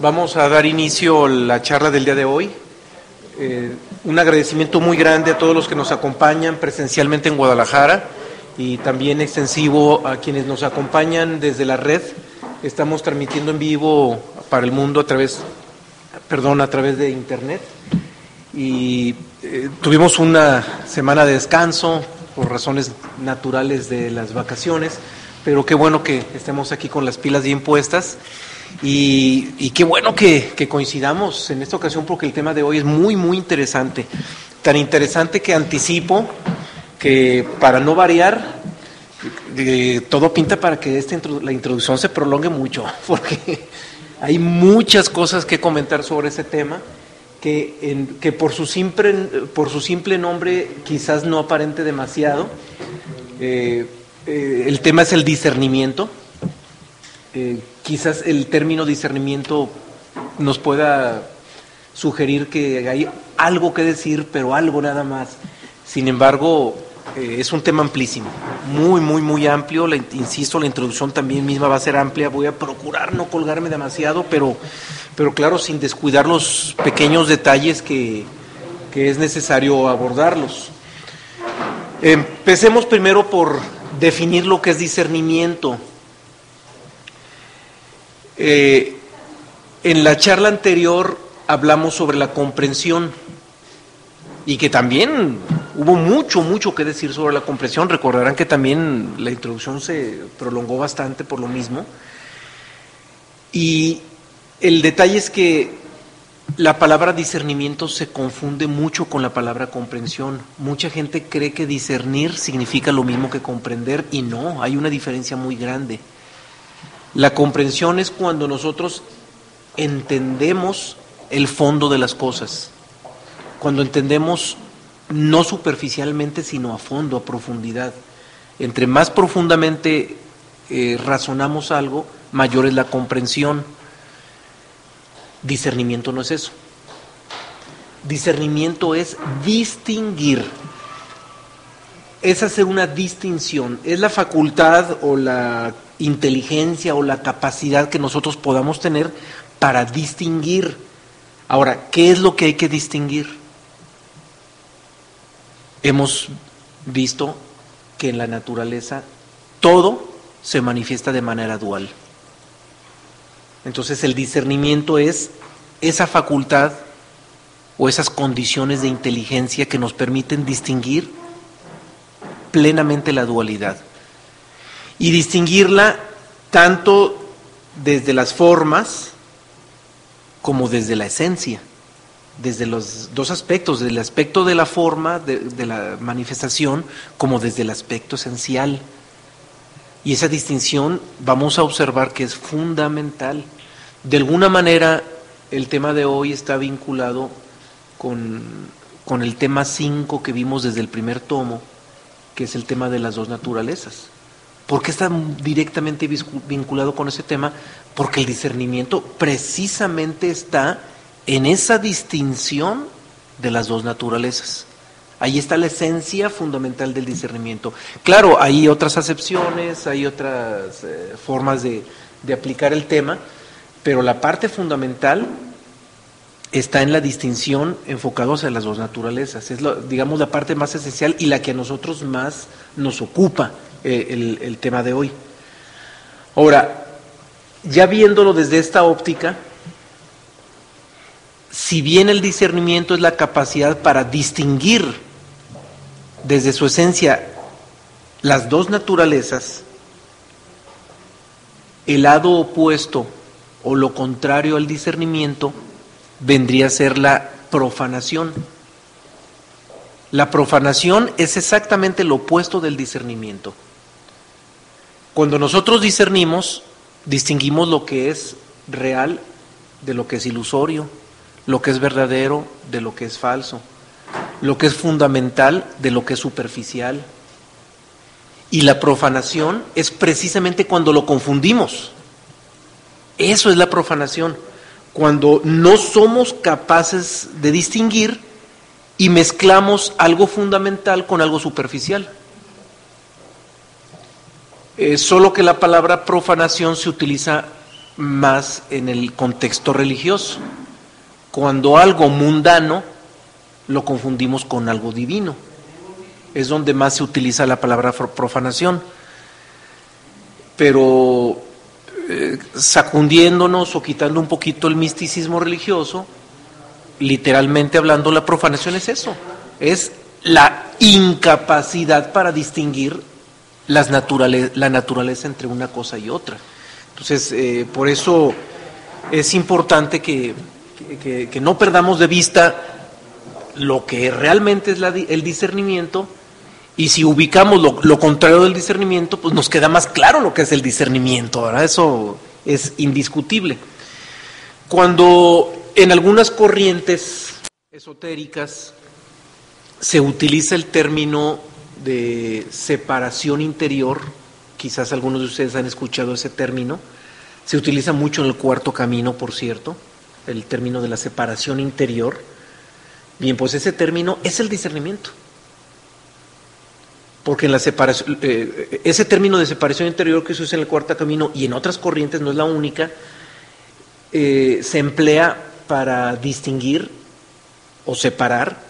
Vamos a dar inicio a la charla del día de hoy. Un agradecimiento muy grande a todos los que nos acompañan presencialmente en Guadalajara y también extensivo a quienes nos acompañan desde la red. Estamos transmitiendo en vivo para el mundo a través de internet y tuvimos una semana de descanso por razones naturales de las vacaciones, pero qué bueno que estemos aquí con las pilas bien puestas y qué bueno que coincidamos en esta ocasión, porque el tema de hoy es muy muy interesante, tan interesante que anticipo que, para no variar, todo pinta para que la introducción se prolongue mucho, porque hay muchas cosas que comentar sobre ese tema que por su simple nombre quizás no aparente demasiado. El tema es el discernimiento. Quizás el término discernimiento nos pueda sugerir que hay algo que decir, pero algo nada más. Sin embargo, es un tema amplísimo, muy, muy, muy amplio. Insisto, la introducción también misma va a ser amplia. Voy a procurar no colgarme demasiado, pero claro, sin descuidar los pequeños detalles que es necesario abordarlos. Empecemos primero por definir lo que es discernimiento. En la charla anterior hablamos sobre la comprensión y que también hubo mucho que decir sobre la comprensión. Recordarán que también la introducción se prolongó bastante por lo mismo. Y el detalle es que la palabra discernimiento se confunde mucho con la palabra comprensión. Mucha gente cree que discernir significa lo mismo que comprender y no, hay una diferencia muy grande. La comprensión es cuando nosotros entendemos el fondo de las cosas, cuando entendemos no superficialmente, sino a fondo, a profundidad. Entre más profundamente razonamos algo, mayor es la comprensión. Discernimiento no es eso. Discernimiento es distinguir, es hacer una distinción, es la facultad o la inteligencia o la capacidad que nosotros podamos tener para distinguir. Ahora, ¿qué es lo que hay que distinguir? Hemos visto que en la naturaleza todo se manifiesta de manera dual. Entonces el discernimiento es esa facultad o esas condiciones de inteligencia que nos permiten distinguir plenamente la dualidad. Y distinguirla tanto desde las formas como desde la esencia, desde los dos aspectos, desde el aspecto de la forma, de la manifestación, como desde el aspecto esencial. Y esa distinción vamos a observar que es fundamental. De alguna manera, el tema de hoy está vinculado con el tema 5 que vimos desde el primer tomo, que es el tema de las dos naturalezas. ¿Por qué está directamente vinculado con ese tema? Porque el discernimiento precisamente está en esa distinción de las dos naturalezas. Ahí está la esencia fundamental del discernimiento. Claro, hay otras acepciones, hay otras formas de aplicar el tema, pero la parte fundamental está en la distinción enfocada hacia las dos naturalezas. Es, digamos, la parte más esencial y la que a nosotros más nos ocupa el tema de hoy. Ahora, ya viéndolo desde esta óptica, si bien el discernimiento es la capacidad para distinguir desde su esencia las dos naturalezas, el lado opuesto o lo contrario al discernimiento vendría a ser la profanación. La profanación es exactamente lo opuesto del discernimiento. Cuando nosotros discernimos, distinguimos lo que es real de lo que es ilusorio, lo que es verdadero de lo que es falso, lo que es fundamental de lo que es superficial. Y la profanación es precisamente cuando lo confundimos. Eso es la profanación, cuando no somos capaces de distinguir y mezclamos algo fundamental con algo superficial. Solo que la palabra profanación se utiliza más en el contexto religioso. Cuando algo mundano lo confundimos con algo divino. Es donde más se utiliza la palabra profanación. Pero sacudiéndonos o quitando un poquito el misticismo religioso, literalmente hablando, la profanación es eso, es la incapacidad para distinguir la naturaleza entre una cosa y otra. Entonces, por eso es importante que no perdamos de vista lo que realmente es el discernimiento, y si ubicamos lo contrario del discernimiento, pues nos queda más claro lo que es el discernimiento, ¿verdad? Eso es indiscutible. Cuando en algunas corrientes esotéricas se utiliza el término de separación interior, quizás algunos de ustedes han escuchado ese término, se utiliza mucho en el Cuarto Camino, por cierto, el término de la separación interior. Bien, pues ese término es el discernimiento. Porque en la separación, ese término de separación interior que se usa en el Cuarto Camino y en otras corrientes, no es la única, se emplea para distinguir o separar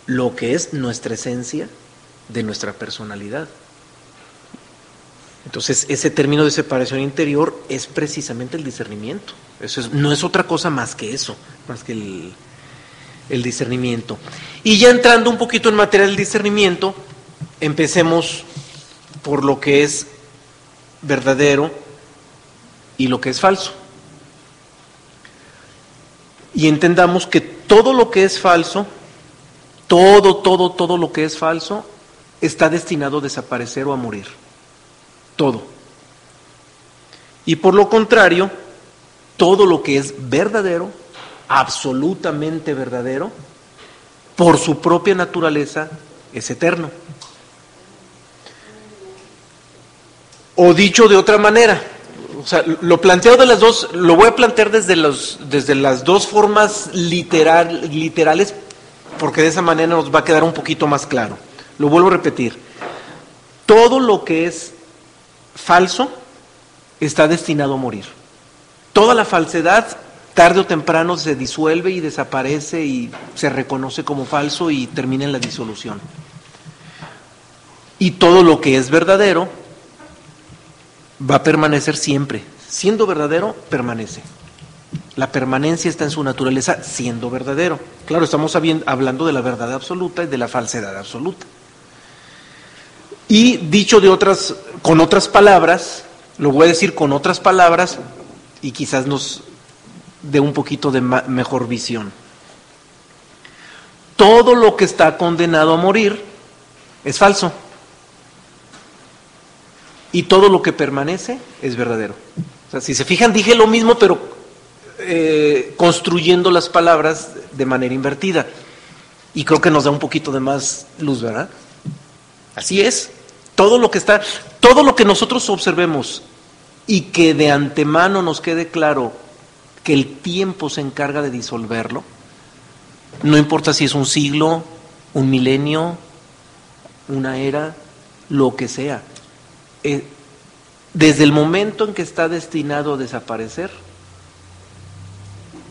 lo que es nuestra esencia de nuestra personalidad. Entonces, ese término de separación interior es precisamente el discernimiento. No es otra cosa más que eso, más que el discernimiento. Y ya entrando un poquito en materia del discernimiento, empecemos por lo que es verdadero y lo que es falso. Y entendamos que todo lo que es falso, todo lo que es falso, está destinado a desaparecer o a morir. Todo. Y por lo contrario, todo lo que es verdadero, absolutamente verdadero, por su propia naturaleza, es eterno. O dicho de otra manera, o sea, lo planteo de las dos, lo voy a plantear desde las dos formas literales, porque de esa manera nos va a quedar un poquito más claro. Lo vuelvo a repetir. Todo lo que es falso está destinado a morir. Toda la falsedad, tarde o temprano, se disuelve y desaparece y se reconoce como falso y termina en la disolución. Y todo lo que es verdadero va a permanecer siempre. Siendo verdadero, permanece. La permanencia está en su naturaleza siendo verdadero. Claro, estamos hablando de la verdad absoluta y de la falsedad absoluta. Y dicho con otras palabras, lo voy a decir con otras palabras y quizás nos dé un poquito de mejor visión. Todo lo que está condenado a morir es falso. Y todo lo que permanece es verdadero. O sea, si se fijan, dije lo mismo, pero construyendo las palabras de manera invertida. Y creo que nos da un poquito de más luz, ¿verdad? Así es. Todo lo que nosotros observemos y que de antemano nos quede claro que el tiempo se encarga de disolverlo, no importa si es un siglo, un milenio, una era, lo que sea. Desde el momento en que está destinado a desaparecer,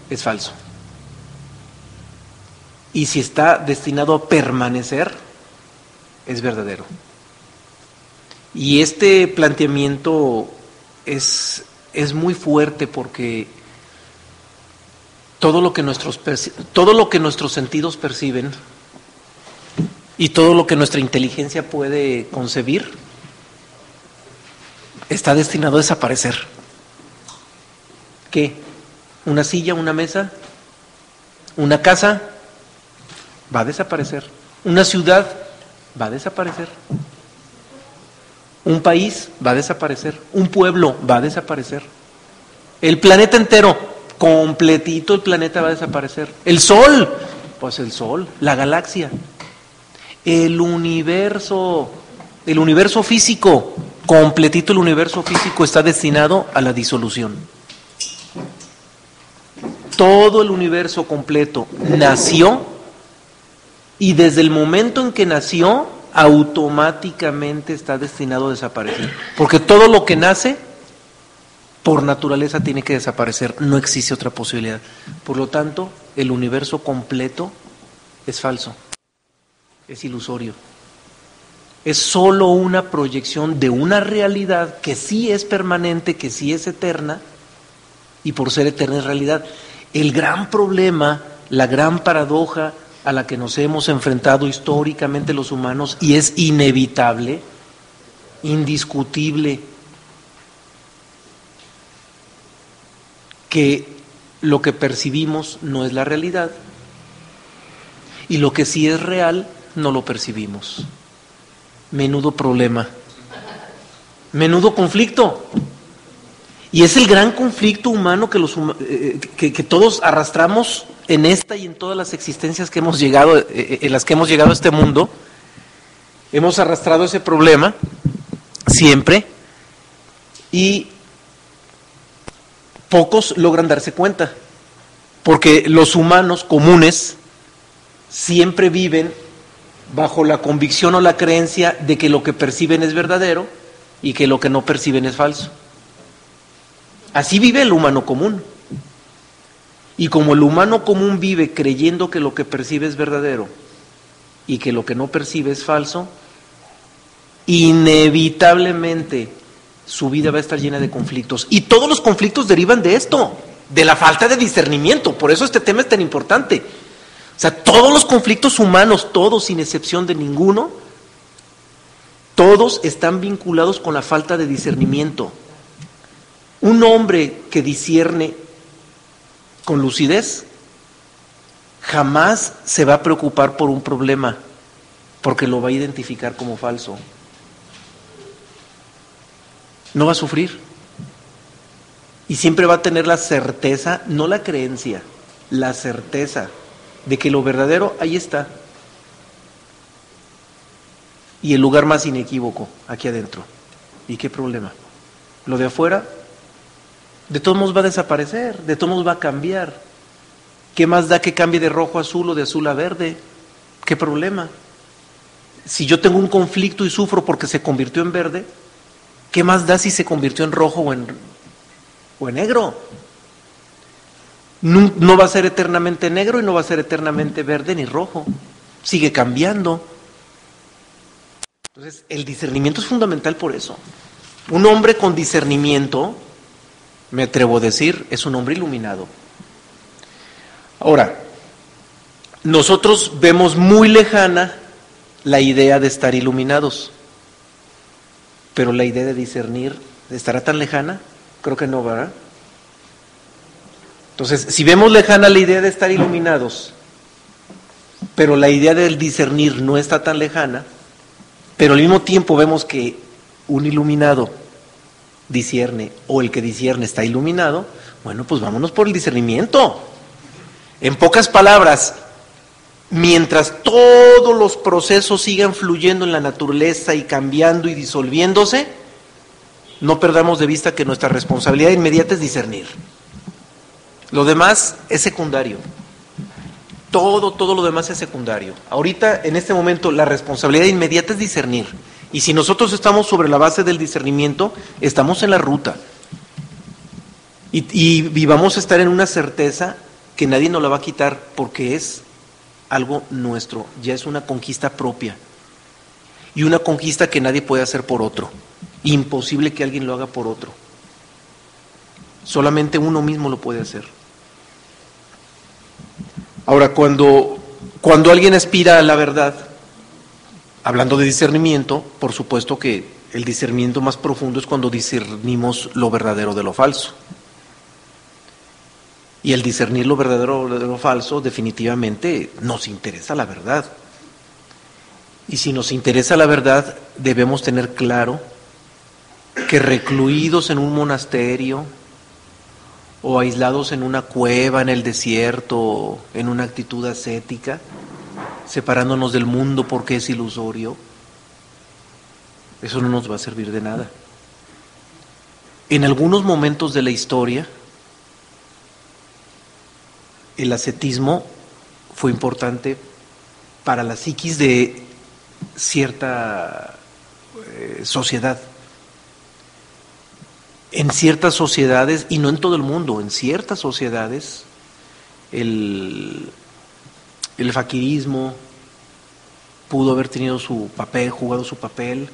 es falso. Y si está destinado a permanecer, es verdadero. Y este planteamiento es muy fuerte porque todo lo que nuestros sentidos perciben y todo lo que nuestra inteligencia puede concebir está destinado a desaparecer. ¿Qué? ¿Una silla, una mesa? ¿Una casa? Va a desaparecer. ¿Una ciudad? Va a desaparecer. ¿Un país? Va a desaparecer. ¿Un pueblo? Va a desaparecer. El planeta entero, completito el planeta va a desaparecer. ¿El sol? Pues el sol, la galaxia. El universo físico, completito el universo físico está destinado a la disolución. Todo el universo completo nació y desde el momento en que nació automáticamente está destinado a desaparecer. Porque todo lo que nace por naturaleza tiene que desaparecer, no existe otra posibilidad. Por lo tanto, el universo completo es falso, es ilusorio. Es solo una proyección de una realidad que sí es permanente, que sí es eterna, y por ser eterna es realidad. El gran problema, la gran paradoja a la que nos hemos enfrentado históricamente los humanos, y es inevitable, indiscutible, que lo que percibimos no es la realidad, y lo que sí es real no lo percibimos. Menudo problema, menudo conflicto. Y es el gran conflicto humano que todos arrastramos en esta y en todas las existencias que hemos llegado, en las que hemos llegado a este mundo. Hemos arrastrado ese problema siempre y pocos logran darse cuenta, porque los humanos comunes siempre viven bajo la convicción o la creencia de que lo que perciben es verdadero y que lo que no perciben es falso. Así vive el humano común. Y como el humano común vive creyendo que lo que percibe es verdadero y que lo que no percibe es falso, inevitablemente su vida va a estar llena de conflictos. Y todos los conflictos derivan de esto, de la falta de discernimiento. Por eso este tema es tan importante. O sea, todos los conflictos humanos, todos sin excepción de ninguno, todos están vinculados con la falta de discernimiento. Un hombre que discierne con lucidez jamás se va a preocupar por un problema, porque lo va a identificar como falso. No va a sufrir. Y siempre va a tener la certeza, no la creencia, la certeza de que lo verdadero ahí está. Y el lugar más inequívoco, aquí adentro. ¿Y qué problema? Lo de afuera, de todos modos va a desaparecer, de todos modos va a cambiar. ¿Qué más da que cambie de rojo a azul o de azul a verde? ¿Qué problema? Si yo tengo un conflicto y sufro porque se convirtió en verde, ¿qué más da si se convirtió en rojo o en negro? No va a ser eternamente negro y no va a ser eternamente verde ni rojo. Sigue cambiando. Entonces, el discernimiento es fundamental por eso. Un hombre con discernimiento, me atrevo a decir, es un hombre iluminado. Ahora, nosotros vemos muy lejana la idea de estar iluminados, pero la idea de discernir, ¿estará tan lejana? Creo que no, ¿verdad? Entonces, si vemos lejana la idea de estar iluminados, pero la idea del discernir no está tan lejana, pero al mismo tiempo vemos que un iluminado discierne o el que discierne está iluminado, bueno, pues vámonos por el discernimiento. En pocas palabras, mientras todos los procesos sigan fluyendo en la naturaleza y cambiando y disolviéndose, no perdamos de vista que nuestra responsabilidad inmediata es discernir. Lo demás es secundario. Todo lo demás es secundario. Ahorita, en este momento, la responsabilidad inmediata es discernir. Y si nosotros estamos sobre la base del discernimiento, estamos en la ruta. Y vamos a estar en una certeza que nadie nos la va a quitar porque es algo nuestro, ya es una conquista propia. Y una conquista que nadie puede hacer por otro. Imposible que alguien lo haga por otro. Solamente uno mismo lo puede hacer. Ahora, cuando alguien aspira a la verdad, hablando de discernimiento, por supuesto que el discernimiento más profundo es cuando discernimos lo verdadero de lo falso. Y el discernir lo verdadero de lo falso, definitivamente nos interesa la verdad. Y si nos interesa la verdad, debemos tener claro que recluidos en un monasterio o aislados en una cueva, en el desierto, en una actitud ascética, separándonos del mundo porque es ilusorio, eso no nos va a servir de nada. En algunos momentos de la historia, el ascetismo fue importante para la psiquis de cierta sociedad. en ciertas sociedades, y no en todo el mundo, en ciertas sociedades, el faquirismo pudo haber tenido su papel, jugado su papel,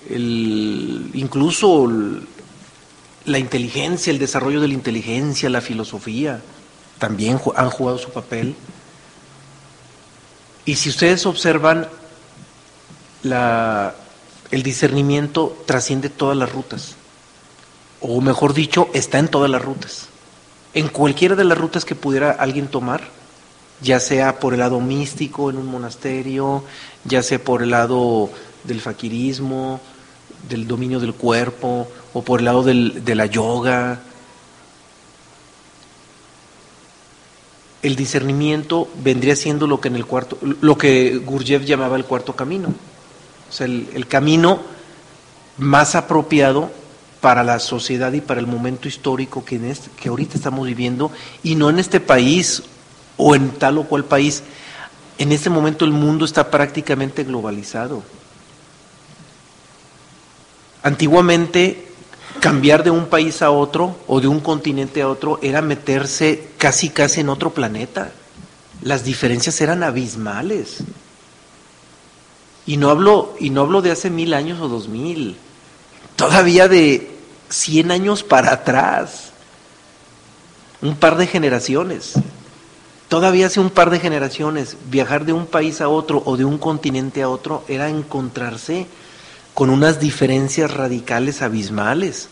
incluso la inteligencia, el desarrollo de la inteligencia, la filosofía, también han jugado su papel. Y si ustedes observan, el discernimiento trasciende todas las rutas, o mejor dicho, está en todas las rutas. En cualquiera de las rutas que pudiera alguien tomar, ya sea por el lado místico en un monasterio, ya sea por el lado del faquirismo, del dominio del cuerpo, o por el lado de la yoga. El discernimiento vendría siendo lo que Gurdjieff llamaba el cuarto camino. O sea, el camino más apropiado para la sociedad y para el momento histórico que ahorita estamos viviendo, y no en este país o en tal o cual país. En este momento el mundo está prácticamente globalizado. Antiguamente, cambiar de un país a otro o de un continente a otro era meterse casi en otro planeta. Las diferencias eran abismales. Y no hablo de hace 1000 años o 2000, todavía de 100 años para atrás, un par de generaciones. Todavía hace un par de generaciones, viajar de un país a otro o de un continente a otro era encontrarse con unas diferencias radicales abismales.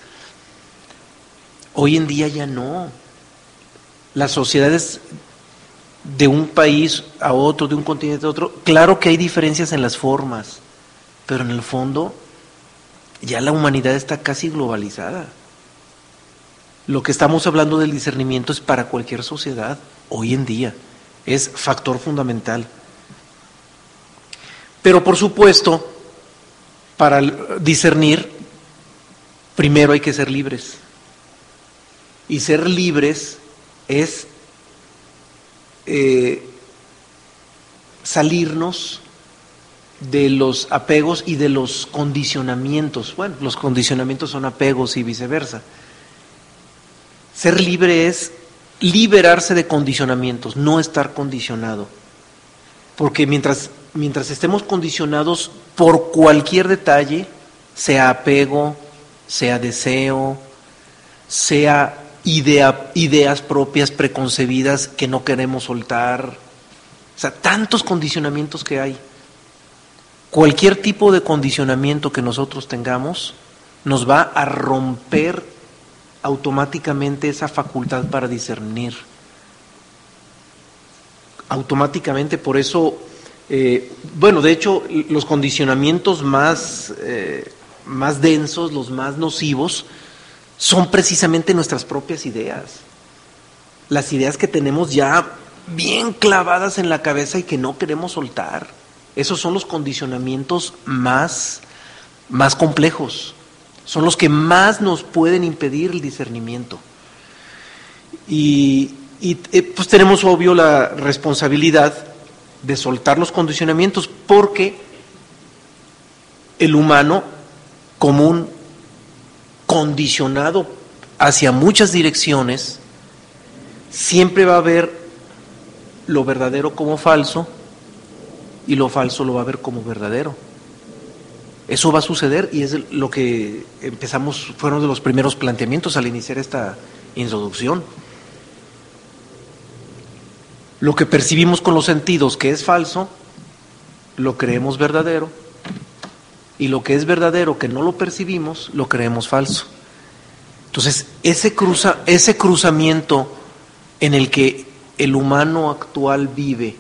Hoy en día ya no. Las sociedades de un país a otro, de un continente a otro, claro que hay diferencias en las formas, pero en el fondo ya la humanidad está casi globalizada. Lo que estamos hablando del discernimiento es para cualquier sociedad hoy en día, es factor fundamental. Pero por supuesto, para discernir, primero hay que ser libres. Y ser libres es salirnos de los apegos y de los condicionamientos. Bueno, los condicionamientos son apegos y viceversa. Ser libre es liberarse de condicionamientos, no estar condicionado. Porque mientras estemos condicionados por cualquier detalle, sea apego, sea deseo, sea ideas propias preconcebidas que no queremos soltar, o sea, tantos condicionamientos que hay. Cualquier tipo de condicionamiento que nosotros tengamos nos va a romper automáticamente esa facultad para discernir. Automáticamente, por eso, de hecho, los condicionamientos más densos, los más nocivos, son precisamente nuestras propias ideas. Las ideas que tenemos ya bien clavadas en la cabeza y que no queremos soltar. Esos son los condicionamientos más complejos. Son los que más nos pueden impedir el discernimiento. Y pues tenemos obvio la responsabilidad de soltar los condicionamientos, porque el humano común, condicionado hacia muchas direcciones, siempre va a ver lo verdadero como falso y lo falso lo va a ver como verdadero. Eso va a suceder, y es lo que fueron de los primeros planteamientos al iniciar esta introducción. Lo que percibimos con los sentidos que es falso, lo creemos verdadero, y lo que es verdadero que no lo percibimos, lo creemos falso. Entonces, ese cruzamiento en el que el humano actual vive,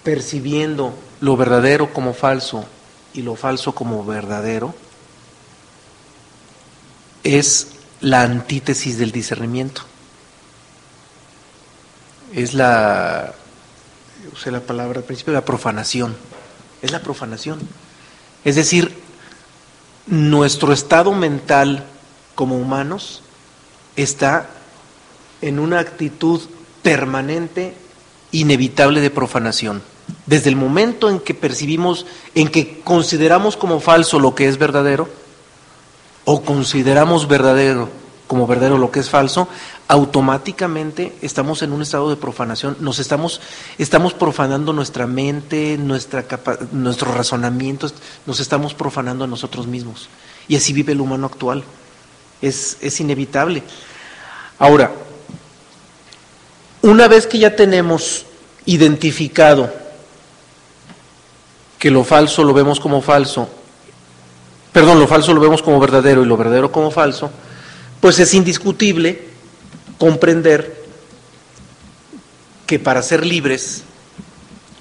percibiendo lo verdadero como falso y lo falso como verdadero, es la antítesis del discernimiento. Es usé la palabra al principio, la profanación. Es la profanación. Es decir, nuestro estado mental como humanos está en una actitud permanente, inevitable de profanación. Desde el momento en que percibimos, en que consideramos como falso lo que es verdadero, o consideramos verdadero como verdadero lo que es falso, automáticamente estamos en un estado de profanación, estamos profanando nuestra mente, nuestros razonamientos, nos estamos profanando a nosotros mismos. Y así vive el humano actual. Es inevitable. Ahora, una vez que ya tenemos identificado que lo falso lo vemos como falso, lo falso lo vemos como verdadero y lo verdadero como falso, pues es indiscutible comprender que para ser libres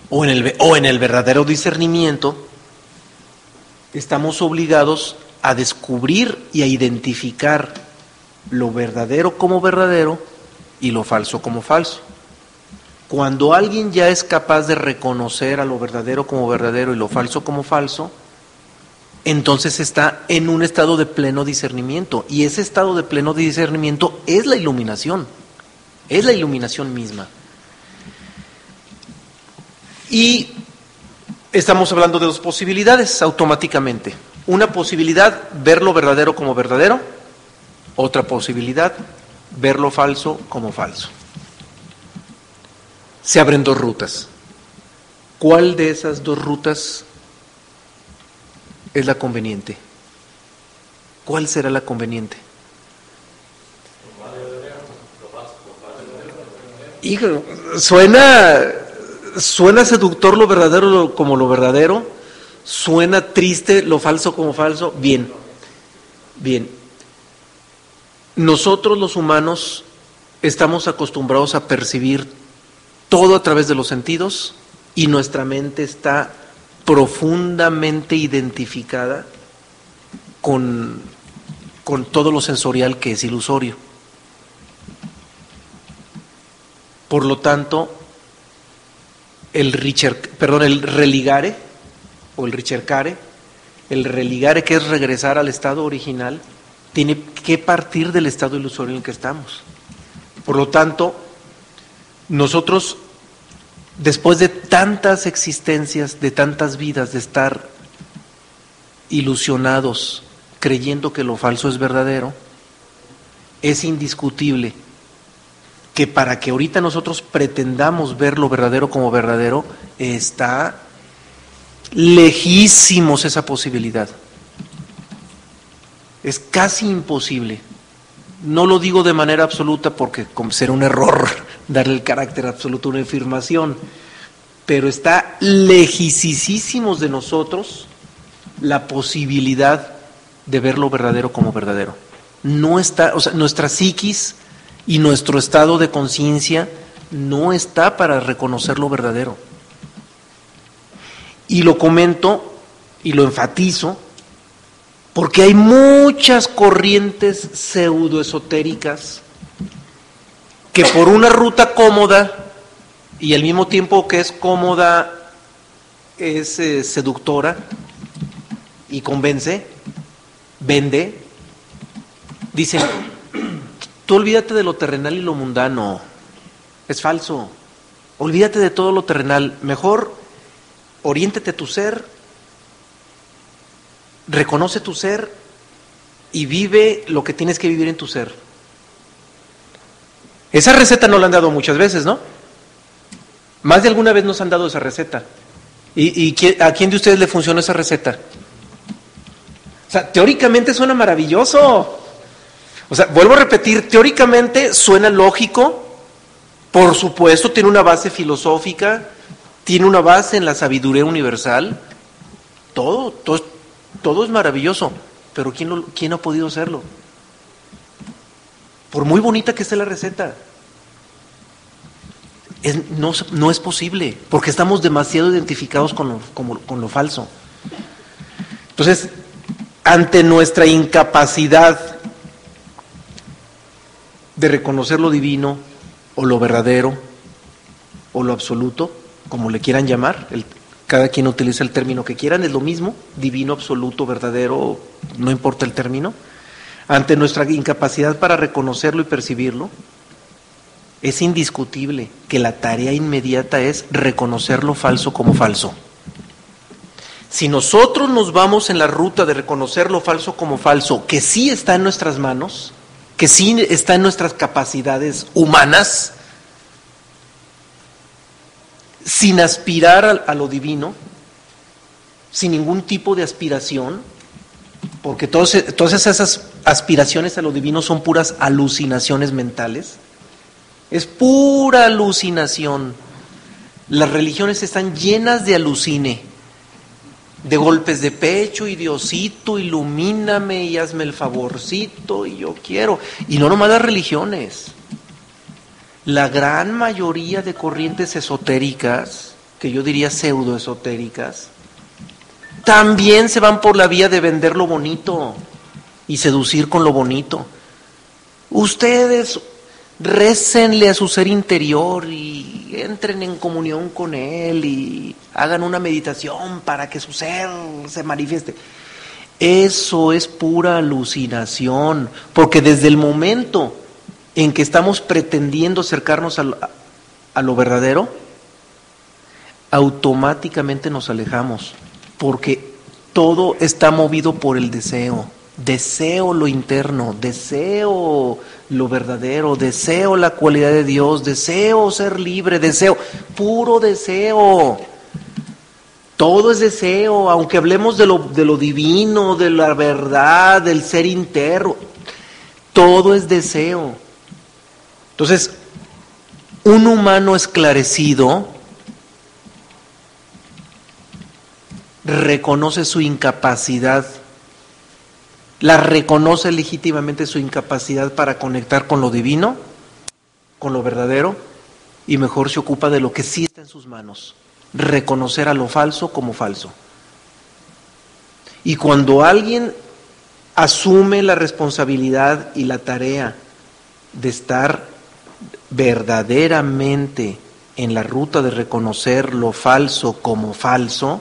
o en el verdadero discernimiento estamos obligados a descubrir y a identificar lo verdadero como verdadero y lo falso como falso. Cuando alguien ya es capaz de reconocer a lo verdadero como verdadero y lo falso como falso, entonces está en un estado de pleno discernimiento, y ese estado de pleno discernimiento es la iluminación misma. Y estamos hablando de dos posibilidades automáticamente. Una posibilidad, ver lo verdadero como verdadero; otra posibilidad, ver lo falso como falso. Se abren dos rutas. ¿Cuál de esas dos rutas es la conveniente? ¿Cuál será la conveniente? Hijo, suena seductor lo verdadero como lo verdadero, suena triste lo falso como falso. Bien. Nosotros los humanos estamos acostumbrados a percibir todo a través de los sentidos, y nuestra mente está profundamente identificada con todo lo sensorial que es ilusorio. Por lo tanto, el religare, o el ricercare, que es regresar al estado original, tiene que partir del estado ilusorio en el que estamos. Por lo tanto, nosotros, después de tantas existencias, de tantas vidas, de estar ilusionados, creyendo que lo falso es verdadero, es indiscutible que para que ahorita nosotros pretendamos ver lo verdadero como verdadero, está lejísimos esa posibilidad. Es casi imposible. No lo digo de manera absoluta porque será un error darle el carácter absoluto a una afirmación, pero está lejísimos de nosotros la posibilidad de ver lo verdadero como verdadero. No está, o sea, nuestra psiquis y nuestro estado de conciencia no está para reconocer lo verdadero. Y lo comento y lo enfatizo porque hay muchas corrientes pseudoesotéricas que por una ruta cómoda, y al mismo tiempo que es cómoda es seductora y convence, vende, dicen: tú olvídate de lo terrenal y lo mundano, es falso, olvídate de todo lo terrenal, mejor oriéntate a tu ser, reconoce tu ser y vive lo que tienes que vivir en tu ser. Esa receta no la han dado muchas veces, ¿no? Más de alguna vez nos han dado esa receta. ¿Y a quién de ustedes le funcionó esa receta? O sea, teóricamente suena maravilloso. O sea, vuelvo a repetir, teóricamente suena lógico, por supuesto tiene una base filosófica, tiene una base en la sabiduría universal, todo es maravilloso, pero ¿quién ha podido hacerlo? Por muy bonita que esté la receta, no es posible, porque estamos demasiado identificados con lo falso. Entonces, ante nuestra incapacidad de reconocer lo divino, o lo verdadero, o lo absoluto, como le quieran llamar, cada quien utiliza el término que quieran, es lo mismo, divino, absoluto, verdadero, no importa el término. Ante nuestra incapacidad para reconocerlo y percibirlo, es indiscutible que la tarea inmediata es reconocer lo falso como falso. Si nosotros nos vamos en la ruta de reconocer lo falso como falso, que sí está en nuestras manos, que sí está en nuestras capacidades humanas, sin aspirar a lo divino, sin ningún tipo de aspiración, porque todas esas aspiraciones a lo divino son puras alucinaciones mentales, es pura alucinación. Las religiones están llenas de alucine, de golpes de pecho y Diosito, ilumíname y hazme el favorcito y yo quiero. Y no nomás las religiones, la gran mayoría de corrientes esotéricas, que yo diría pseudoesotéricas, también se van por la vía de vender lo bonito y seducir con lo bonito. Ustedes récenle a su ser interior y entren en comunión con él y hagan una meditación para que su ser se manifieste. Eso es pura alucinación, porque desde el momento en que estamos pretendiendo acercarnos a lo verdadero, automáticamente nos alejamos, porque todo está movido por el deseo. Deseo lo interno, deseo lo verdadero, deseo la cualidad de Dios, deseo ser libre, deseo, puro deseo. Todo es deseo, aunque hablemos de lo divino, de la verdad, del ser interno, todo es deseo. Entonces, un humano esclarecido reconoce su incapacidad, la reconoce legítimamente su incapacidad para conectar con lo divino, con lo verdadero, y mejor se ocupa de lo que sí está en sus manos, reconocer a lo falso como falso. Y cuando alguien asume la responsabilidad y la tarea de estar verdaderamente en la ruta de reconocer lo falso como falso,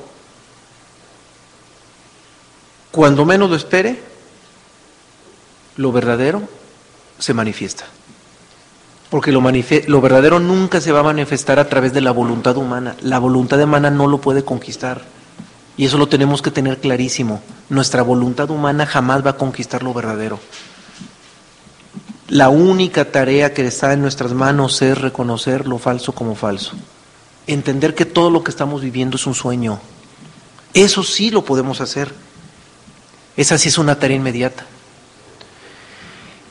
cuando menos lo espere, lo verdadero se manifiesta. Porque lo verdadero nunca se va a manifestar a través de la voluntad humana. La voluntad humana no lo puede conquistar. Y eso lo tenemos que tener clarísimo. Nuestra voluntad humana jamás va a conquistar lo verdadero. La única tarea que está en nuestras manos es reconocer lo falso como falso. Entender que todo lo que estamos viviendo es un sueño. Eso sí lo podemos hacer. Esa sí es una tarea inmediata.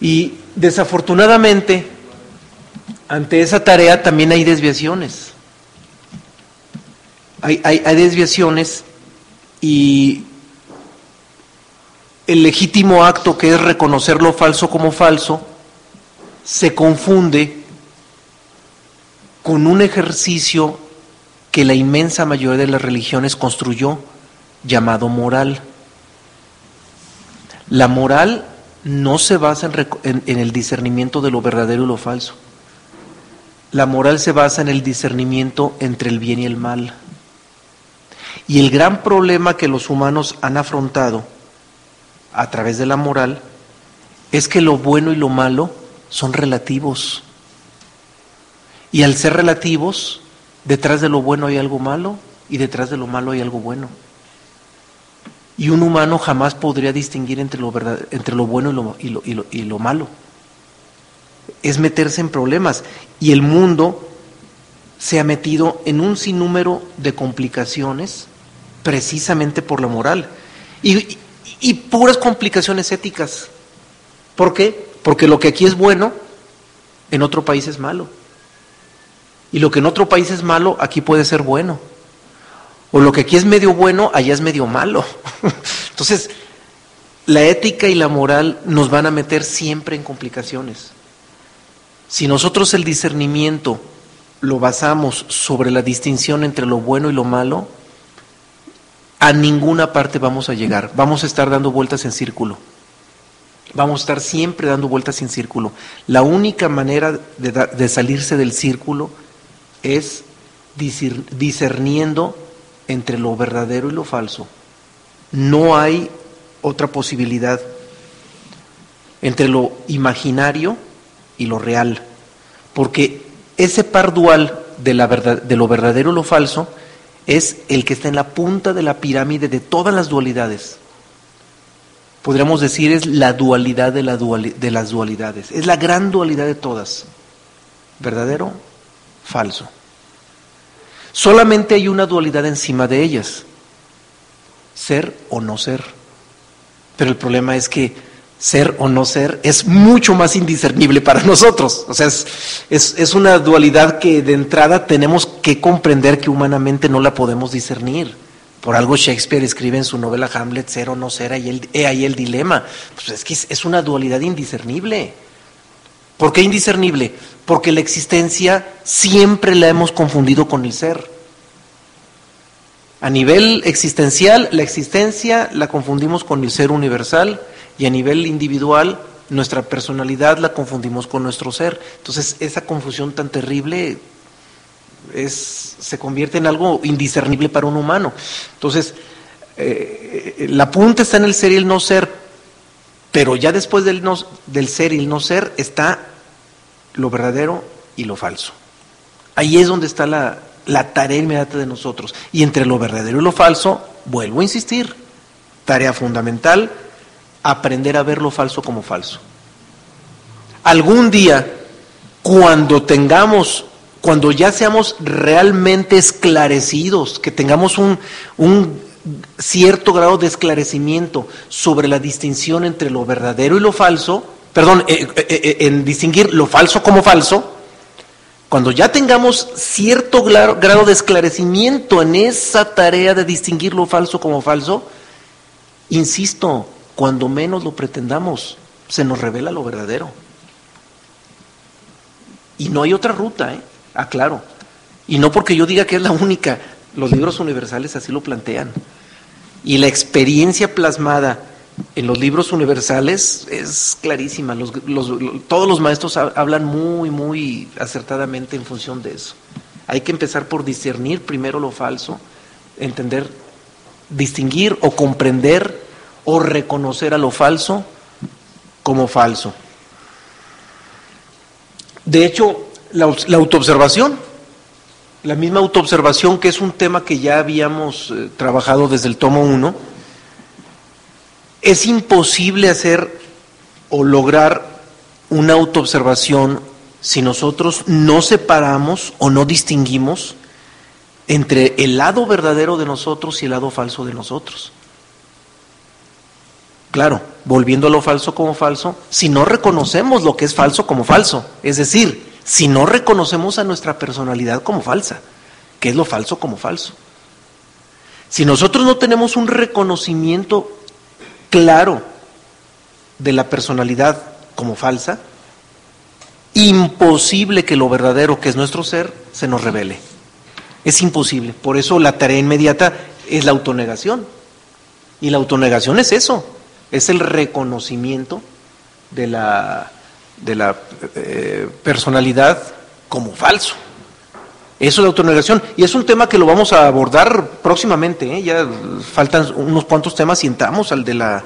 Y desafortunadamente, ante esa tarea también hay desviaciones. Hay desviaciones y el legítimo acto que es reconocer lo falso como falso se confunde con un ejercicio que la inmensa mayoría de las religiones construyó, llamado moral. La moral no se basa en el discernimiento de lo verdadero y lo falso. La moral se basa en el discernimiento entre el bien y el mal. Y el gran problema que los humanos han afrontado a través de la moral es que lo bueno y lo malo son relativos. Y al ser relativos, detrás de lo bueno hay algo malo y detrás de lo malo hay algo bueno. Y un humano jamás podría distinguir entre lo bueno y lo malo. Es meterse en problemas. Y el mundo se ha metido en un sinnúmero de complicaciones precisamente por la moral. Y puras complicaciones éticas. ¿Por qué? Porque lo que aquí es bueno, en otro país es malo. Y lo que en otro país es malo, aquí puede ser bueno. O lo que aquí es medio bueno, allá es medio malo. Entonces, la ética y la moral nos van a meter siempre en complicaciones. Si nosotros el discernimiento lo basamos sobre la distinción entre lo bueno y lo malo, a ninguna parte vamos a llegar. Vamos a estar dando vueltas en círculo. Vamos a estar siempre dando vueltas en círculo. La única manera de salirse del círculo es discerniendo entre lo verdadero y lo falso. No hay otra posibilidad entre lo imaginario y lo real, porque ese par dual de lo verdadero y lo falso es el que está en la punta de la pirámide de todas las dualidades. Podríamos decir es la dualidad de las dualidades. Es la gran dualidad de todas. Verdadero, falso. Solamente hay una dualidad encima de ellas. Ser o no ser. Pero el problema es que ser o no ser es mucho más indiscernible para nosotros. O sea, es una dualidad que de entrada tenemos que comprender que humanamente no la podemos discernir. Por algo Shakespeare escribe en su novela Hamlet, ser o no ser, he ahí el dilema. Pues es que es una dualidad indiscernible. ¿Por qué indiscernible? Porque la existencia siempre la hemos confundido con el ser. A nivel existencial, la existencia la confundimos con el ser universal, y a nivel individual, nuestra personalidad la confundimos con nuestro ser. Entonces, esa confusión tan terrible se convierte en algo indiscernible para un humano. Entonces, la punta está en el ser y el no ser, pero ya después del ser y el no ser está lo verdadero y lo falso. Ahí es donde está la tarea inmediata de nosotros. Y entre lo verdadero y lo falso, vuelvo a insistir, tarea fundamental, aprender a ver lo falso como falso. Algún día, cuando ya seamos realmente esclarecidos, que tengamos un cierto grado de esclarecimiento sobre la distinción entre lo verdadero y lo falso, en distinguir lo falso como falso, cuando ya tengamos cierto grado de esclarecimiento en esa tarea de distinguir lo falso como falso, insisto, cuando menos lo pretendamos, se nos revela lo verdadero. Y no hay otra ruta, aclaro. Y no porque yo diga que es la única, los libros universales así lo plantean. Y la experiencia plasmada en los libros universales es clarísima. Todos los maestros hablan muy, muy acertadamente en función de eso. Hay que empezar por discernir primero lo falso, entender, distinguir o comprender o reconocer a lo falso como falso. De hecho, la autoobservación, la misma autoobservación, que es un tema que ya habíamos trabajado desde el tomo 1, es imposible hacer o lograr una autoobservación si nosotros no separamos o no distinguimos entre el lado verdadero de nosotros y el lado falso de nosotros. Claro, volviendo a lo falso como falso, si no reconocemos lo que es falso como falso, es decir, si no reconocemos a nuestra personalidad como falsa, que es lo falso como falso. Si nosotros no tenemos un reconocimiento claro de la personalidad como falsa, imposible que lo verdadero, que es nuestro ser, se nos revele. Es imposible. Por eso la tarea inmediata es la autonegación. Y la autonegación es eso. Es el reconocimiento de la personalidad como falso. Eso es la autonegación. Y es un tema que lo vamos a abordar próximamente, Ya faltan unos cuantos temas y entramos al de la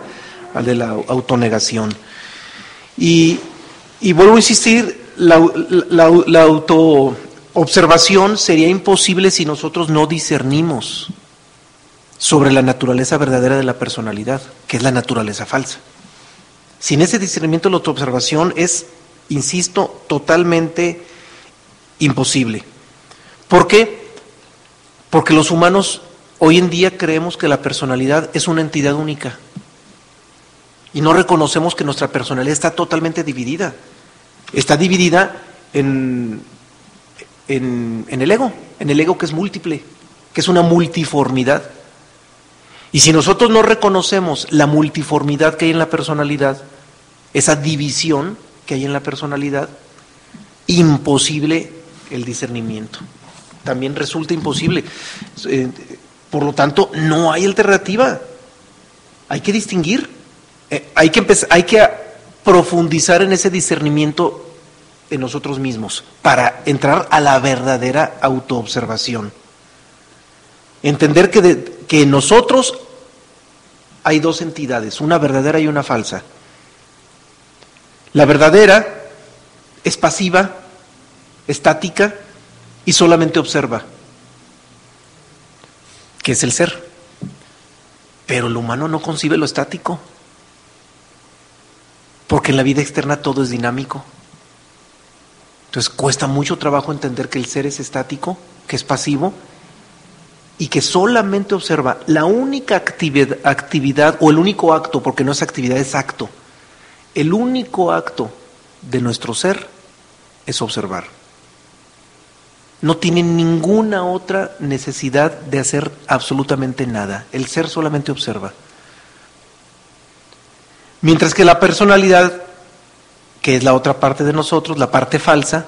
autonegación. Y vuelvo a insistir, la autoobservación sería imposible si nosotros no discernimos sobre la naturaleza verdadera de la personalidad, que es la naturaleza falsa. Sin ese discernimiento, la autoobservación es, insisto, totalmente imposible. ¿Por qué? Porque los humanos hoy en día creemos que la personalidad es una entidad única y no reconocemos que nuestra personalidad está totalmente dividida. Está dividida en el ego que es múltiple, que es una multiformidad. Y si nosotros no reconocemos la multiformidad que hay en la personalidad, esa división que hay en la personalidad, imposible el discernimiento. También resulta imposible. Por lo tanto, no hay alternativa. Hay que distinguir. Hay que profundizar en ese discernimiento en nosotros mismos para entrar a la verdadera autoobservación. Entender que en nosotros hay dos entidades, una verdadera y una falsa. La verdadera es pasiva, estática y solamente observa. que es el ser. Pero el humano no concibe lo estático, porque en la vida externa todo es dinámico. Entonces cuesta mucho trabajo entender que el ser es estático, que es pasivo y que solamente observa. La única actividad o el único acto, porque no es actividad, es acto. El único acto de nuestro ser es observar. No tiene ninguna otra necesidad de hacer absolutamente nada. El ser solamente observa. Mientras que la personalidad, que es la otra parte de nosotros, la parte falsa,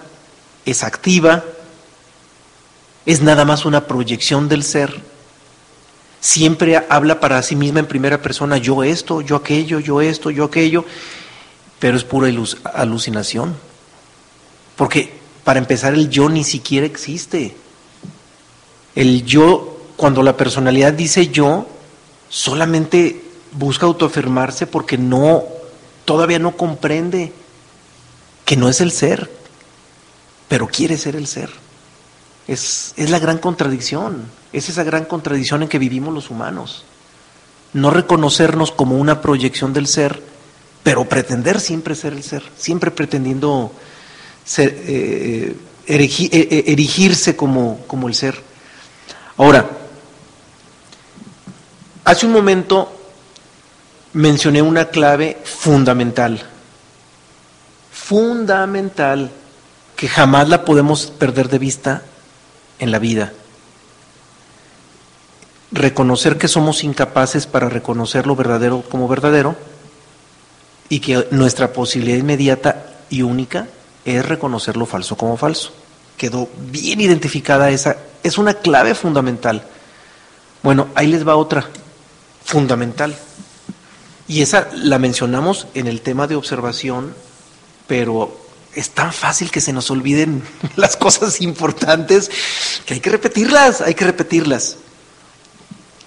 es activa, es nada más una proyección del ser. Siempre habla para sí misma en primera persona, yo esto, yo aquello, yo esto, yo aquello, pero es pura alucinación. Porque para empezar, el yo ni siquiera existe. El yo, cuando la personalidad dice yo, solamente busca autoafirmarse porque todavía no comprende que no es el ser, pero quiere ser el ser. Es la gran contradicción, es esa gran contradicción en que vivimos los humanos. No reconocernos como una proyección del ser, pero pretender siempre ser el ser, siempre pretendiendo erigirse como el ser. Ahora, hace un momento mencioné una clave fundamental, que jamás la podemos perder de vista en la vida. Reconocer que somos incapaces para reconocer lo verdadero como verdadero y que nuestra posibilidad inmediata y única es reconocer lo falso como falso. Quedó bien identificada esa, es una clave fundamental. Bueno, ahí les va otra fundamental. Y esa la mencionamos en el tema de observación, pero es tan fácil que se nos olviden las cosas importantes que hay que repetirlas.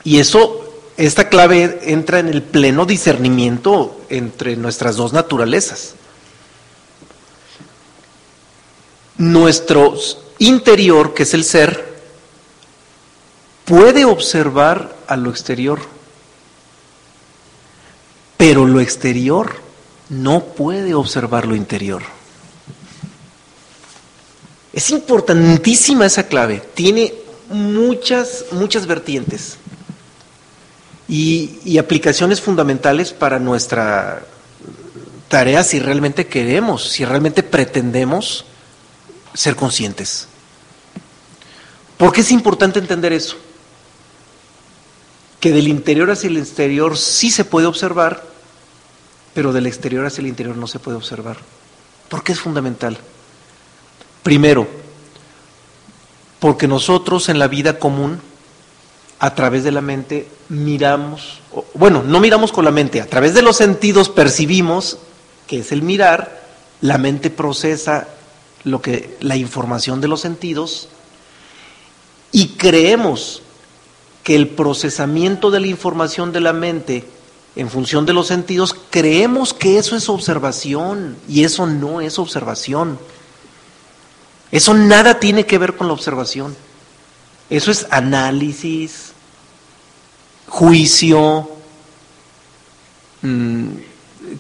Y esta clave entra en el pleno discernimiento entre nuestras dos naturalezas. Nuestro interior, que es el ser, puede observar a lo exterior, pero lo exterior no puede observar lo interior. Es importantísima esa clave, tiene muchas vertientes y aplicaciones fundamentales para nuestra tarea si realmente queremos, si realmente pretendemos ser conscientes. ¿Por qué es importante entender eso? Que del interior hacia el exterior sí se puede observar, pero del exterior hacia el interior no se puede observar. ¿Por qué es fundamental? Primero, porque nosotros en la vida común, a través de la mente, miramos, no miramos con la mente, a través de los sentidos percibimos, que es el mirar, la mente procesa la información de los sentidos y creemos que el procesamiento de la información de la mente en función de los sentidos, creemos que eso es observación y eso no es observación. Eso nada tiene que ver con la observación. Eso es análisis, juicio,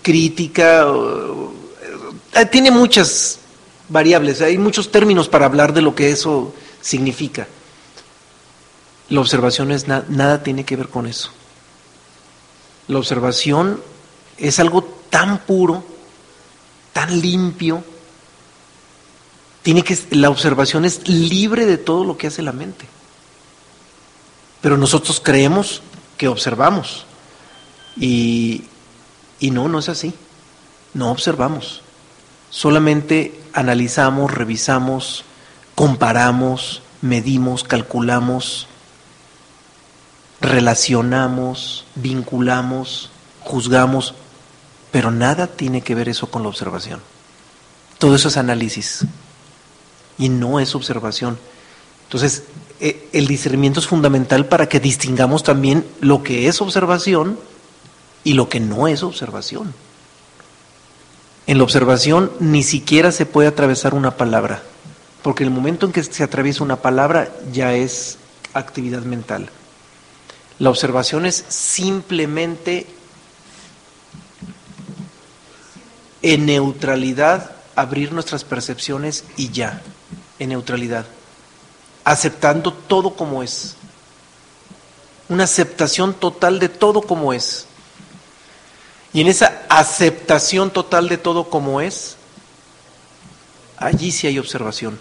crítica, tiene muchas variables, hay muchos términos para hablar de lo que eso significa. La observación nada tiene que ver con eso. La observación es algo tan puro, tan limpio. La observación es libre de todo lo que hace la mente. Pero nosotros creemos que observamos. Y no es así. No observamos. Solamente analizamos, revisamos, comparamos, medimos, calculamos, relacionamos, vinculamos, juzgamos, pero nada tiene que ver eso con la observación. Todo eso es análisis y no es observación. Entonces, el discernimiento es fundamental para que distingamos también lo que es observación y lo que no es observación. En la observación ni siquiera se puede atravesar una palabra, porque el momento en que se atraviesa una palabra ya es actividad mental. La observación es simplemente en neutralidad abrir nuestras percepciones y ya, en neutralidad, aceptando todo como es. Una aceptación total de todo como es. Y en esa aceptación total de todo como es, allí sí hay observación.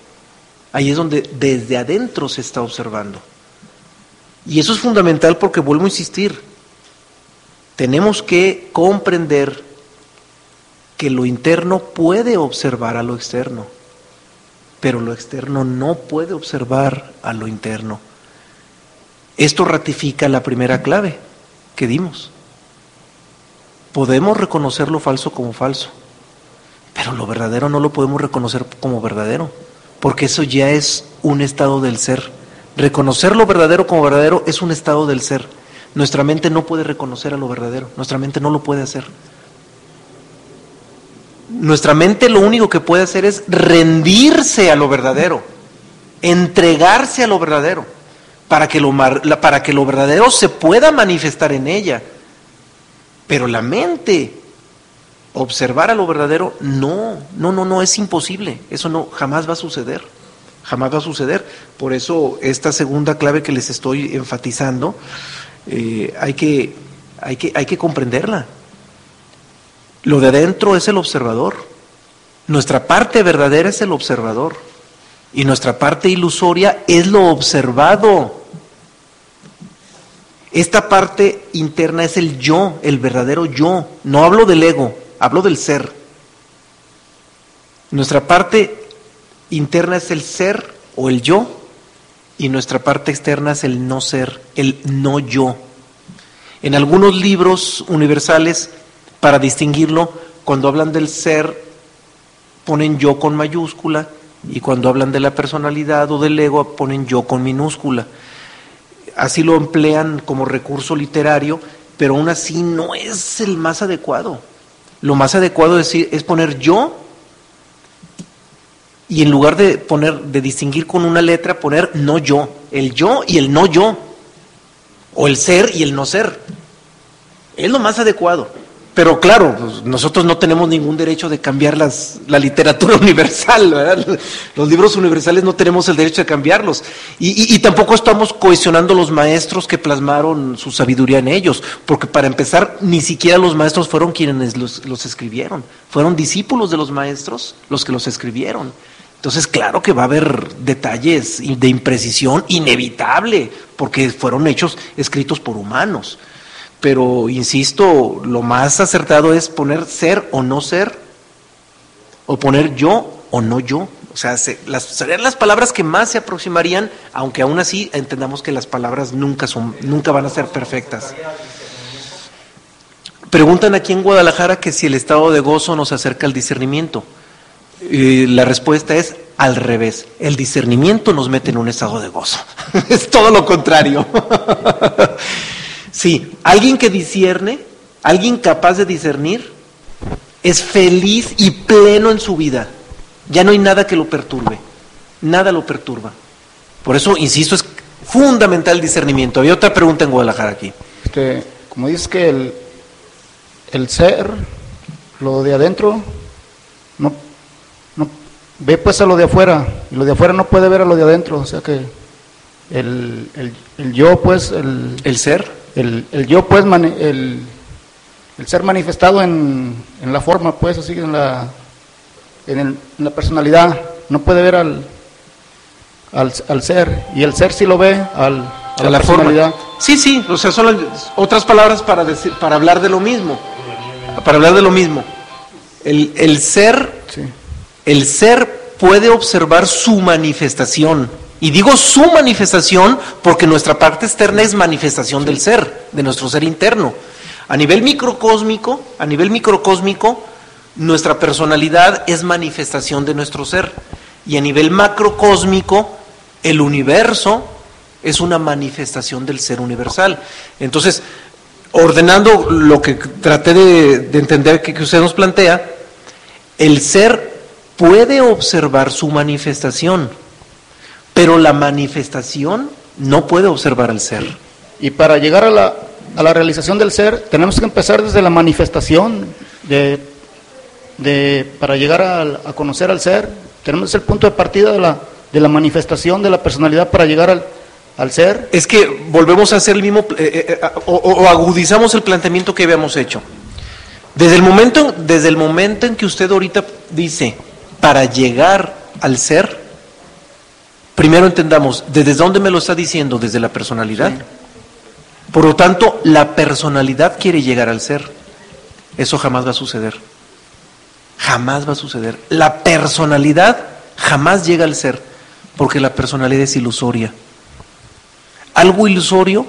Ahí es donde desde adentro se está observando. Y eso es fundamental porque, vuelvo a insistir, tenemos que comprender que lo interno puede observar a lo externo, pero lo externo no puede observar a lo interno. Esto ratifica la primera clave que dimos. Podemos reconocer lo falso como falso, pero lo verdadero no lo podemos reconocer como verdadero, porque eso ya es un estado del ser. Reconocer lo verdadero como verdadero es un estado del ser. Nuestra mente no puede reconocer a lo verdadero, nuestra mente no lo puede hacer. Nuestra mente lo único que puede hacer es rendirse a lo verdadero, entregarse a lo verdadero, para que lo verdadero se pueda manifestar en ella. Pero la mente, observar a lo verdadero, no, es imposible. Eso no, jamás va a suceder. Jamás va a suceder. Por eso esta segunda clave que les estoy enfatizando, hay que comprenderla. Lo de adentro es el observador. Nuestra parte verdadera es el observador. Y nuestra parte ilusoria es lo observado. Esta parte interna es el yo, el verdadero yo. No hablo del ego, hablo del ser. Nuestra parte interna es el ser o el yo, y nuestra parte externa es el no ser, el no yo. En algunos libros universales, para distinguirlo, cuando hablan del ser, ponen yo con mayúscula, y cuando hablan de la personalidad o del ego, ponen yo con minúscula. Así lo emplean como recurso literario, pero aún así no es el más adecuado. Lo más adecuado es poner yo, y en lugar de distinguir con una letra, poner no yo, el yo y el no yo, o el ser y el no ser. Es lo más adecuado. Pero claro, pues nosotros no tenemos ningún derecho de cambiar la literatura universal, ¿verdad? Los libros universales no tenemos el derecho de cambiarlos. Y tampoco estamos cohesionando los maestros que plasmaron su sabiduría en ellos, porque para empezar, ni siquiera los maestros fueron quienes los escribieron. Fueron discípulos de los maestros los que los escribieron. Entonces, claro que va a haber detalles de imprecisión inevitable, porque fueron escritos por humanos. Pero, insisto, lo más acertado es poner ser o no ser, o poner yo o no yo. O sea, serían las palabras que más se aproximarían, aunque aún así entendamos que las palabras nunca van a ser perfectas. Preguntan aquí en Guadalajara que si el estado de gozo nos acerca al discernimiento. La respuesta es al revés. El discernimiento nos mete en un estado de gozo. Es todo lo contrario. Sí, alguien que discierne, alguien capaz de discernir, es feliz y pleno en su vida. Ya no hay nada que lo perturbe, nada lo perturba. Por eso, insisto, es fundamental el discernimiento. Había otra pregunta en Guadalajara aquí. Como dices que el ser, lo de adentro, no ve pues a lo de afuera, y lo de afuera no puede ver a lo de adentro. O sea que el yo, pues, el ser. El yo, pues, el ser manifestado en la forma, pues, así en la personalidad, no puede ver al ser, y el ser sí lo ve a la personalidad. Forma. Sí, o sea, son otras palabras para hablar de lo mismo. Para hablar de lo mismo. El ser, sí. El ser puede observar su manifestación. Y digo su manifestación porque nuestra parte externa es manifestación del ser, de nuestro ser interno. A nivel microcósmico, nuestra personalidad es manifestación de nuestro ser. Y a nivel macrocósmico, el universo es una manifestación del ser universal. Entonces, ordenando lo que traté de entender que usted nos plantea, el ser puede observar su manifestación, pero la manifestación no puede observar al ser. Y para llegar a la realización del ser, tenemos que empezar desde la manifestación, para llegar a conocer al ser. Tenemos el punto de partida de la manifestación de la personalidad para llegar al ser. Es que volvemos a hacer el mismo, o agudizamos el planteamiento que habíamos hecho. Desde el momento en que usted ahorita dice, para llegar al ser, primero entendamos, ¿desde dónde me lo está diciendo? Desde la personalidad. Sí. Por lo tanto, la personalidad quiere llegar al ser. Eso jamás va a suceder. Jamás va a suceder. La personalidad jamás llega al ser, porque la personalidad es ilusoria. Algo ilusorio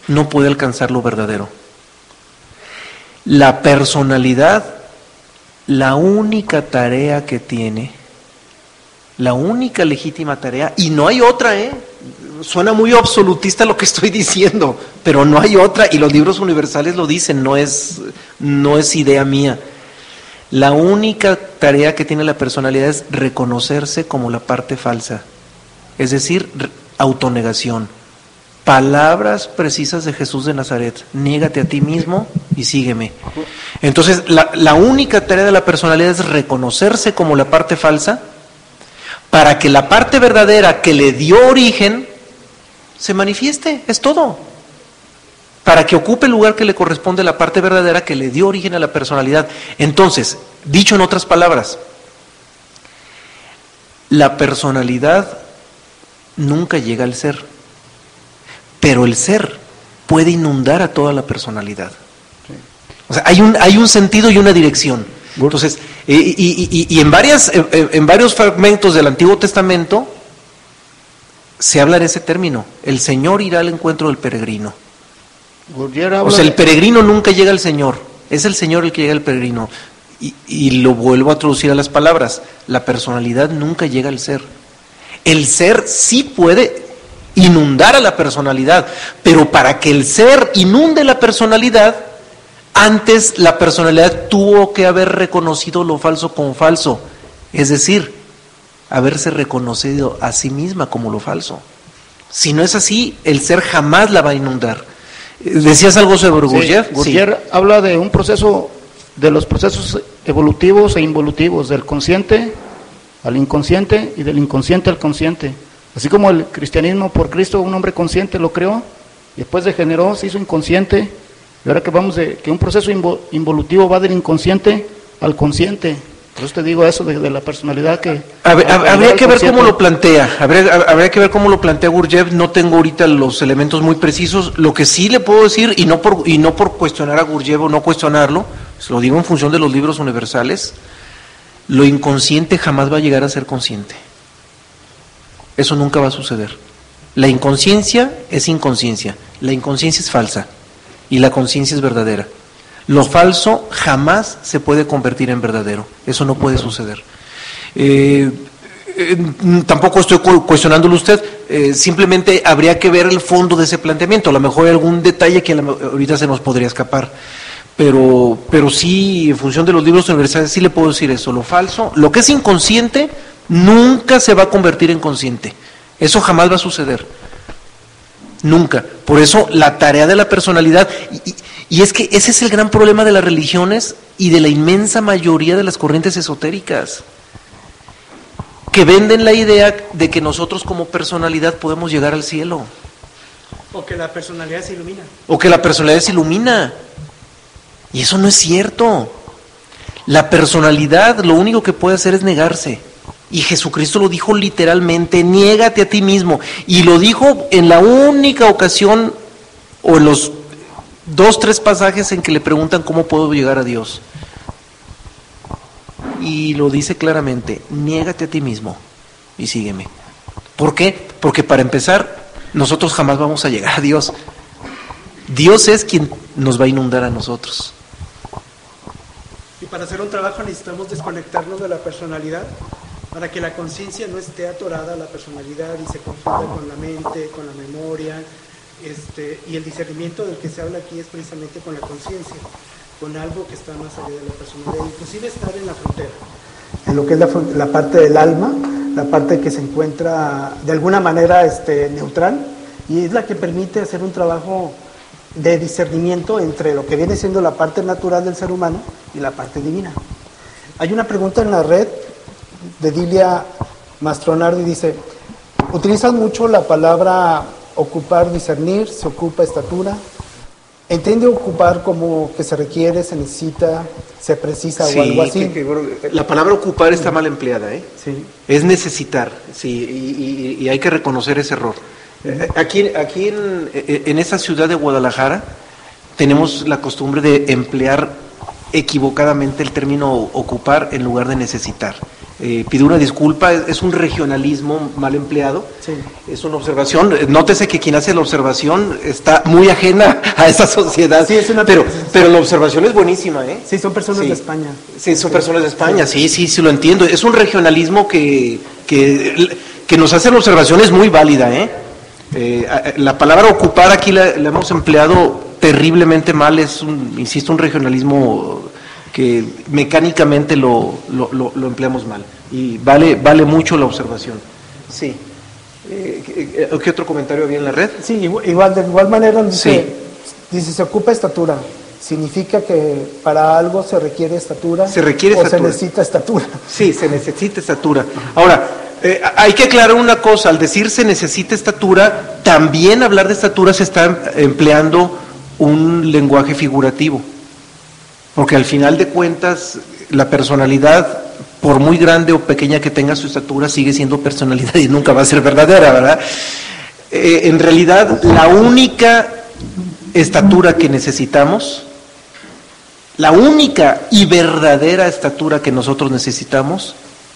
no puede alcanzar lo verdadero. La personalidad, la única tarea que tiene, la única legítima tarea, y no hay otra, suena muy absolutista lo que estoy diciendo, pero no hay otra, y los libros universales lo dicen, no es idea mía. La única tarea que tiene la personalidad es reconocerse como la parte falsa, es decir, autonegación. Palabras precisas de Jesús de Nazaret: niégate a ti mismo y sígueme. Entonces, la única tarea de la personalidad es reconocerse como la parte falsa, para que la parte verdadera que le dio origen se manifieste, es todo. Para que ocupe el lugar que le corresponde a la parte verdadera que le dio origen a la personalidad. Entonces, dicho en otras palabras, la personalidad nunca llega al ser, pero el ser puede inundar a toda la personalidad. O sea, hay un sentido y una dirección. Entonces, y en varios fragmentos del Antiguo Testamento se habla de ese término: el Señor irá al encuentro del peregrino. O sea, el peregrino nunca llega al Señor, es el Señor el que llega al peregrino. Y lo vuelvo a traducir a las palabras: la personalidad nunca llega al ser. El ser sí puede inundar a la personalidad, pero para que el ser inunde la personalidad, antes la personalidad tuvo que haber reconocido lo falso como falso, es decir, haberse reconocido a sí misma como lo falso. Si no es así, el ser jamás la va a inundar. ¿Decías algo sobre Gurdjieff? Sí, Gurdjieff habla de un proceso, de los procesos evolutivos e involutivos, del consciente al inconsciente y del inconsciente al consciente. Así como el cristianismo, por Cristo, un hombre consciente lo creó, y después degeneró, se hizo inconsciente, y ahora que vamos de que un proceso involutivo va del inconsciente al consciente. Por eso te digo eso de la personalidad que... Habría que ver cómo lo plantea, habría que ver cómo lo plantea Gurdjieff. No tengo ahorita los elementos muy precisos. Lo que sí le puedo decir, y no por cuestionar a Gurdjieff o no cuestionarlo, se lo digo en función de los libros universales: lo inconsciente jamás va a llegar a ser consciente. Eso nunca va a suceder. La inconsciencia es inconsciencia, la inconsciencia es falsa y la conciencia es verdadera. Lo falso jamás se puede convertir en verdadero, eso no puede suceder. Tampoco estoy cuestionándolo usted, simplemente habría que ver el fondo de ese planteamiento. A lo mejor hay algún detalle que ahorita se nos podría escapar, pero sí, en función de los libros universales, sí le puedo decir eso: lo falso, lo que es inconsciente, nunca se va a convertir en consciente. Eso jamás va a suceder. Nunca. Por eso la tarea de la personalidad, y es que ese es el gran problema de las religiones y de la inmensa mayoría de las corrientes esotéricas, que venden la idea de que nosotros como personalidad podemos llegar al cielo. O que la personalidad se ilumina. O que la personalidad se ilumina. Y eso no es cierto. La personalidad lo único que puede hacer es negarse. Y Jesucristo lo dijo literalmente: niégate a ti mismo. Y lo dijo en la única ocasión, o en los 2-3 pasajes en que le preguntan cómo puedo llegar a Dios. Y lo dice claramente: niégate a ti mismo y sígueme. ¿Por qué? Porque para empezar, nosotros jamás vamos a llegar a Dios. Dios es quien nos va a inundar a nosotros. Y para hacer un trabajo necesitamos desconectarnos de la personalidad, para que la conciencia no esté atorada a la personalidad y se confunda con la mente, con la memoria, y el discernimiento del que se habla aquí es precisamente con la conciencia, con algo que está más allá de la personalidad, inclusive estar en la frontera, en lo que es la parte del alma, la parte que se encuentra de alguna manera neutral, y es la que permite hacer un trabajo de discernimiento entre lo que viene siendo la parte natural del ser humano y la parte divina. Hay una pregunta en la red de Dilia Mastronardi, dice, utilizan mucho la palabra ocupar, discernir, se ocupa estatura. ¿Entiende ocupar como que se requiere, se necesita, se precisa o algo así? La palabra ocupar está mal empleada, ¿eh? Sí. Es necesitar, sí, y hay que reconocer ese error. Aquí en esa ciudad de Guadalajara tenemos la costumbre de emplear equivocadamente el término ocupar en lugar de necesitar. Pido una disculpa, es un regionalismo mal empleado, Sí. es una observación. Nótese que quien hace la observación está muy ajena a esa sociedad, Sí, es una- pero la observación es buenísima, ¿eh? Sí, son personas Sí. de España. Sí, son personas de España, sí, lo entiendo. Es un regionalismo que nos hace la observación es muy válida, ¿eh? La palabra ocupar aquí la hemos empleado terriblemente mal, insisto, un regionalismo que mecánicamente lo empleamos mal. Y vale mucho la observación. Sí. ¿Qué otro comentario había en la red? Sí, igual, de igual manera Sí. dice, se ocupa estatura. ¿Significa que para algo se requiere estatura? Se requiere ¿O estatura. se necesita estatura? Sí, se necesita estatura. Ahora, hay que aclarar una cosa, al decir se necesita estatura, también hablar de estatura se está empleando un lenguaje figurativo, porque al final de cuentas la personalidad, por muy grande o pequeña que tenga su estatura, sigue siendo personalidad y nunca va a ser verdadera, ¿verdad? En realidad, la única estatura que necesitamos, la única y verdadera estatura que nosotros necesitamos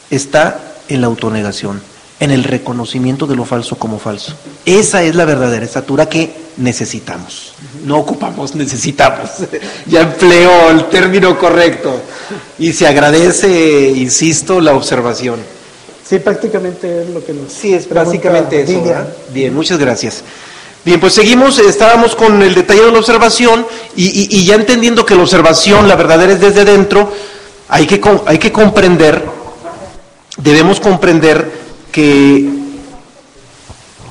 está en la autonegación, en el reconocimiento de lo falso como falso. Esa es la verdadera estatura que necesitamos. No ocupamos, necesitamos. Ya empleo el término correcto. Y se agradece, insisto, la observación. Sí, prácticamente es lo que nos Sí, es pregunta básicamente eso, Dilia. ¿verdad? Bien, muchas gracias. Bien, pues seguimos, estábamos con el detalle de la observación y ya entendiendo que la observación, la verdadera es desde dentro, hay que comprender, debemos comprender que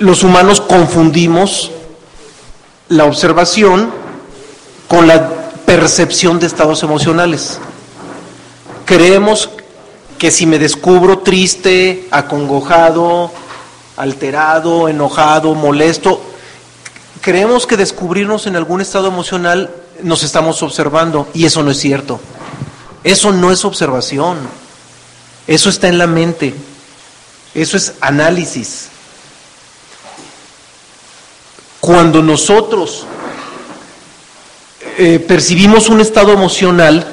los humanos confundimos la observación con la percepción de estados emocionales. Creemos que si me descubro triste, acongojado, alterado, enojado, molesto, creemos que descubrirnos en algún estado emocional nos estamos observando, y eso no es cierto. Eso no es observación, eso está en la mente, eso es análisis. Cuando nosotros percibimos un estado emocional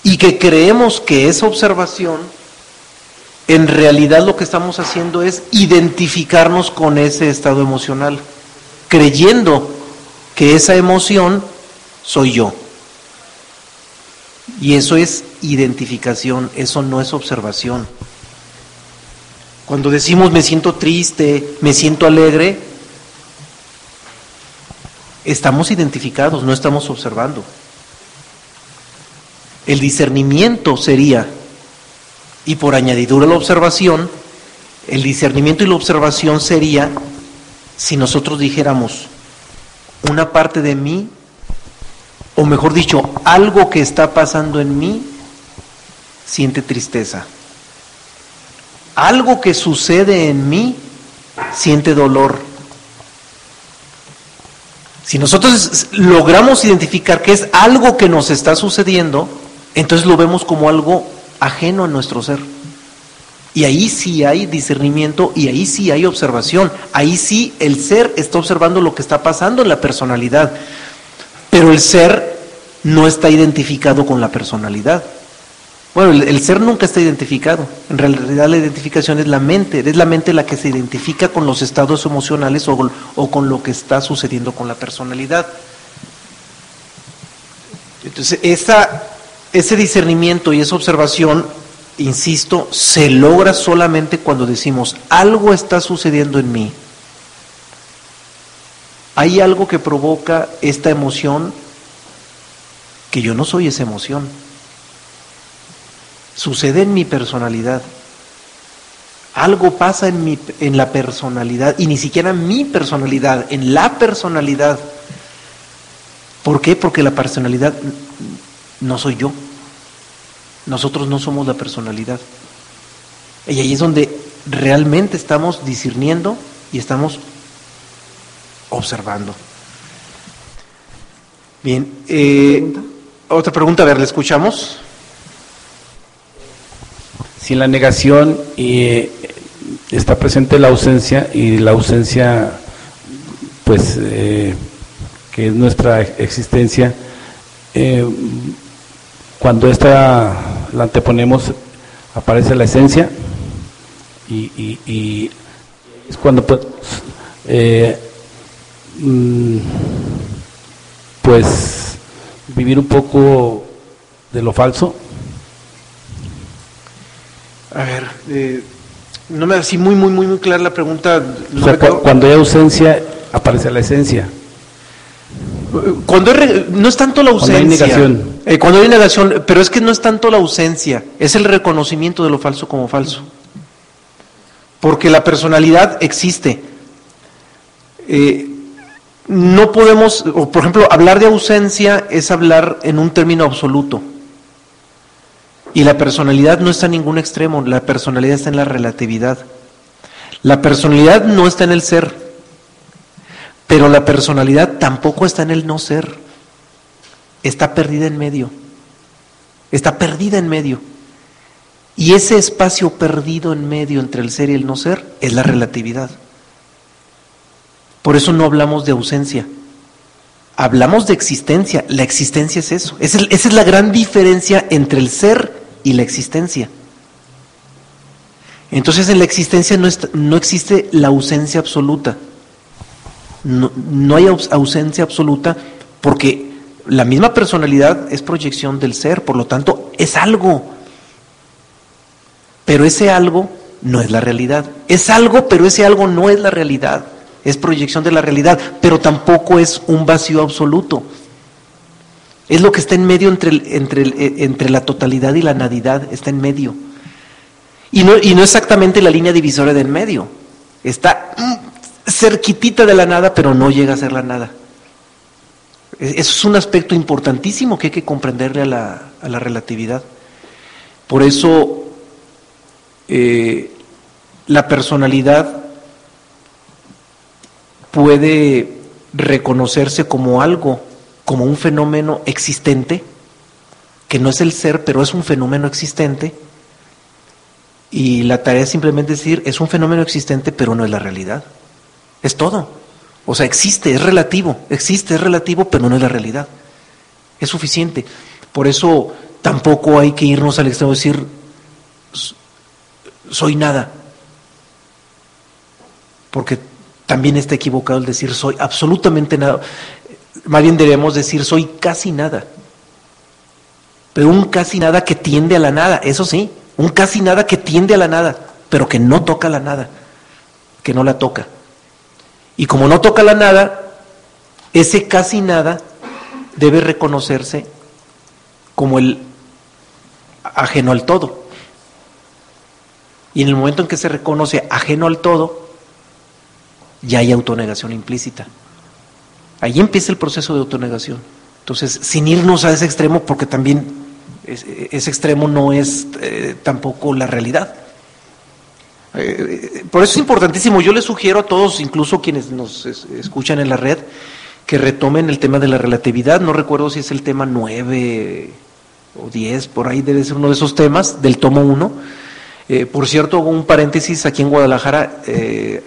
y que creemos que es observación, en realidad lo que estamos haciendo es identificarnos con ese estado emocional, creyendo que esa emoción soy yo. Y eso es identificación, eso no es observación. Cuando decimos me siento triste, me siento alegre, estamos identificados, no estamos observando. El discernimiento sería, y por añadidura la observación, el discernimiento y la observación sería si nosotros dijéramos una parte de mí, o mejor dicho, algo que está pasando en mí, siente tristeza. Algo que sucede en mí, siente dolor. Si nosotros logramos identificar que es algo que nos está sucediendo, entonces lo vemos como algo ajeno a nuestro ser. Y ahí sí hay discernimiento y ahí sí hay observación. Ahí sí el ser está observando lo que está pasando en la personalidad. Pero el ser no está identificado con la personalidad. Bueno, el ser nunca está identificado. En realidad la identificación es la mente la que se identifica con los estados emocionales o con lo que está sucediendo con la personalidad. Entonces, ese discernimiento y esa observación, insisto, se logra solamente cuando decimos, algo está sucediendo en mí. Hay algo que provoca esta emoción, que yo no soy esa emoción. Sucede en mi personalidad. Algo pasa en la personalidad, y ni siquiera mi personalidad, en la personalidad. ¿Por qué? Porque la personalidad no soy yo. Nosotros no somos la personalidad. Y ahí es donde realmente estamos discerniendo y estamos observando. Bien, otra pregunta, a ver, ¿le escuchamos? Si en la negación está presente la ausencia, y la ausencia, pues, que es nuestra existencia, cuando esta la anteponemos, aparece la esencia, y es cuando pues vivir un poco de lo falso. A ver, no me así muy clara la pregunta. O sea, cuando hay ausencia, aparece la esencia. No es tanto la ausencia. Cuando hay negación. Cuando hay negación, pero es que no es tanto la ausencia, es el reconocimiento de lo falso como falso. Porque la personalidad existe. No podemos, o por ejemplo, hablar de ausencia es hablar en un término absoluto. Y la personalidad no está en ningún extremo, la personalidad está en la relatividad. La personalidad no está en el ser, pero la personalidad tampoco está en el no ser. Está perdida en medio. Está perdida en medio. Y ese espacio perdido en medio entre el ser y el no ser es la relatividad. Por eso no hablamos de ausencia. Hablamos de existencia. La existencia es eso. Esa es la gran diferencia entre el ser y la existencia. Entonces en la existencia no existe la ausencia absoluta. No hay ausencia absoluta porque la misma personalidad es proyección del ser, por lo tanto es algo. Pero ese algo no es la realidad. Es algo, pero ese algo no es la realidad. Es proyección de la realidad, pero tampoco es un vacío absoluto. Es lo que está en medio entre la totalidad y la nadidad, está en medio. Y no exactamente la línea divisoria del medio. Está cerquitita de la nada, pero no llega a ser la nada. Eso es un aspecto importantísimo que hay que comprenderle a la relatividad. Por eso la personalidad puede reconocerse como algo, como un fenómeno existente, que no es el ser, pero es un fenómeno existente, y la tarea es simplemente decir, es un fenómeno existente, pero no es la realidad. Es todo. O sea, existe, es relativo, pero no es la realidad. Es suficiente. Por eso tampoco hay que irnos al extremo de decir, soy nada. Porque también está equivocado el decir soy absolutamente nada. Más bien debemos decir soy casi nada. Pero un casi nada que tiende a la nada, eso sí, un casi nada que tiende a la nada, pero que no toca la nada, que no la toca. Y como no toca la nada, ese casi nada debe reconocerse como el ajeno al todo. Y en el momento en que se reconoce ajeno al todo, ya hay autonegación implícita. Ahí empieza el proceso de autonegación. Entonces, sin irnos a ese extremo, porque también ese extremo no es tampoco la realidad. Por eso es importantísimo. Yo les sugiero a todos, incluso quienes nos escuchan en la red, que retomen el tema de la relatividad. No recuerdo si es el tema 9 o 10, por ahí debe ser uno de esos temas del tomo 1. Por cierto, un paréntesis, aquí en Guadalajara,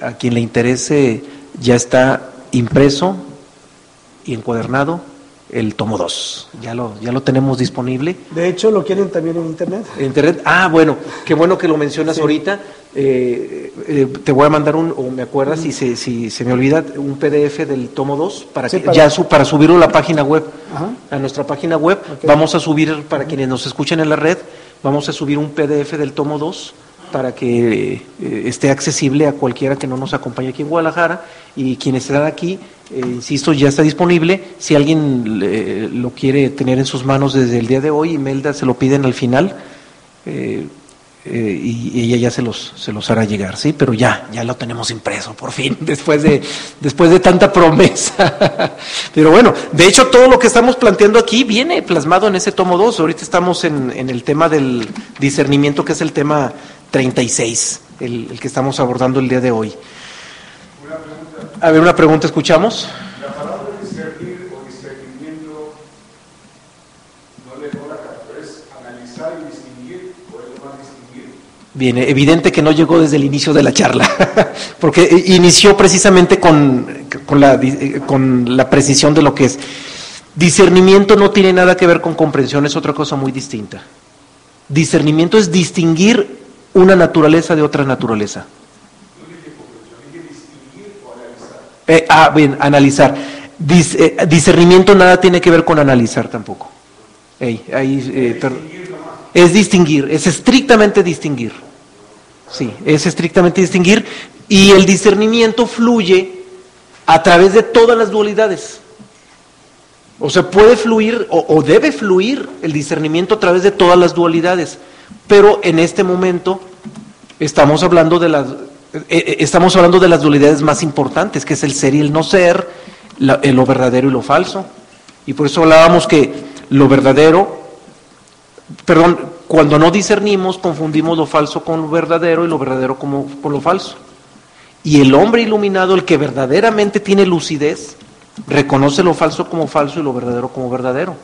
a quien le interese, ya está impreso y encuadernado el tomo 2. Ya lo tenemos disponible. De hecho, ¿lo quieren también en internet? En internet, bueno, qué bueno que lo mencionas ahorita. Te voy a mandar o me acuerdas, si se me olvida, un PDF del tomo 2 para subirlo a la página web. Ajá. A nuestra página web. Okay. Vamos a subir, para quienes nos escuchan en la red, vamos a subir un PDF del tomo 2 para que esté accesible a cualquiera que no nos acompañe aquí en Guadalajara, y quienes están aquí, insisto, ya está disponible. Si alguien lo quiere tener en sus manos desde el día de hoy, Imelda se lo piden al final, y ella ya se los hará llegar, ¿sí? Pero ya lo tenemos impreso, por fin, después de tanta promesa. Pero bueno, de hecho todo lo que estamos planteando aquí viene plasmado en ese tomo 2. Ahorita estamos en el tema del discernimiento, que es el tema 36, el que estamos abordando el día de hoy. A ver, una pregunta, ¿escuchamos? La palabra discernir o discernimiento no le da pero es analizar y distinguir, o es lo más distinguir. Bien, evidente que no llegó desde el inicio de la charla, porque inició precisamente con la precisión de lo que es. Discernimiento no tiene nada que ver con comprensión, es otra cosa muy distinta. Discernimiento es distinguir una naturaleza de otra naturaleza. Bien, analizar. Discernimiento nada tiene que ver con analizar tampoco. Es distinguir, es estrictamente distinguir. Sí, es estrictamente distinguir, y el discernimiento fluye a través de todas las dualidades. O sea, puede fluir o debe fluir el discernimiento a través de todas las dualidades, pero en este momento estamos hablando de las dualidades más importantes, que es el ser y el no ser, lo verdadero y lo falso. Y por eso hablábamos que cuando no discernimos, confundimos lo falso con lo verdadero y lo verdadero con lo falso. Y el hombre iluminado, el que verdaderamente tiene lucidez, reconoce lo falso como falso y lo verdadero como verdadero.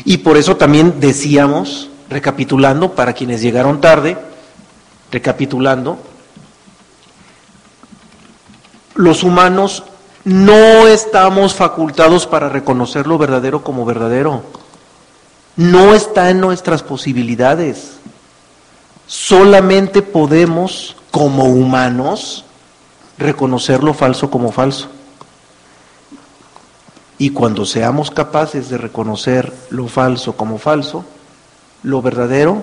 Y por eso también decíamos, recapitulando, para quienes llegaron tarde, los humanos no estamos facultados para reconocer lo verdadero como verdadero. No está en nuestras posibilidades. Solamente podemos, como humanos, reconocer lo falso como falso. Y cuando seamos capaces de reconocer lo falso como falso, lo verdadero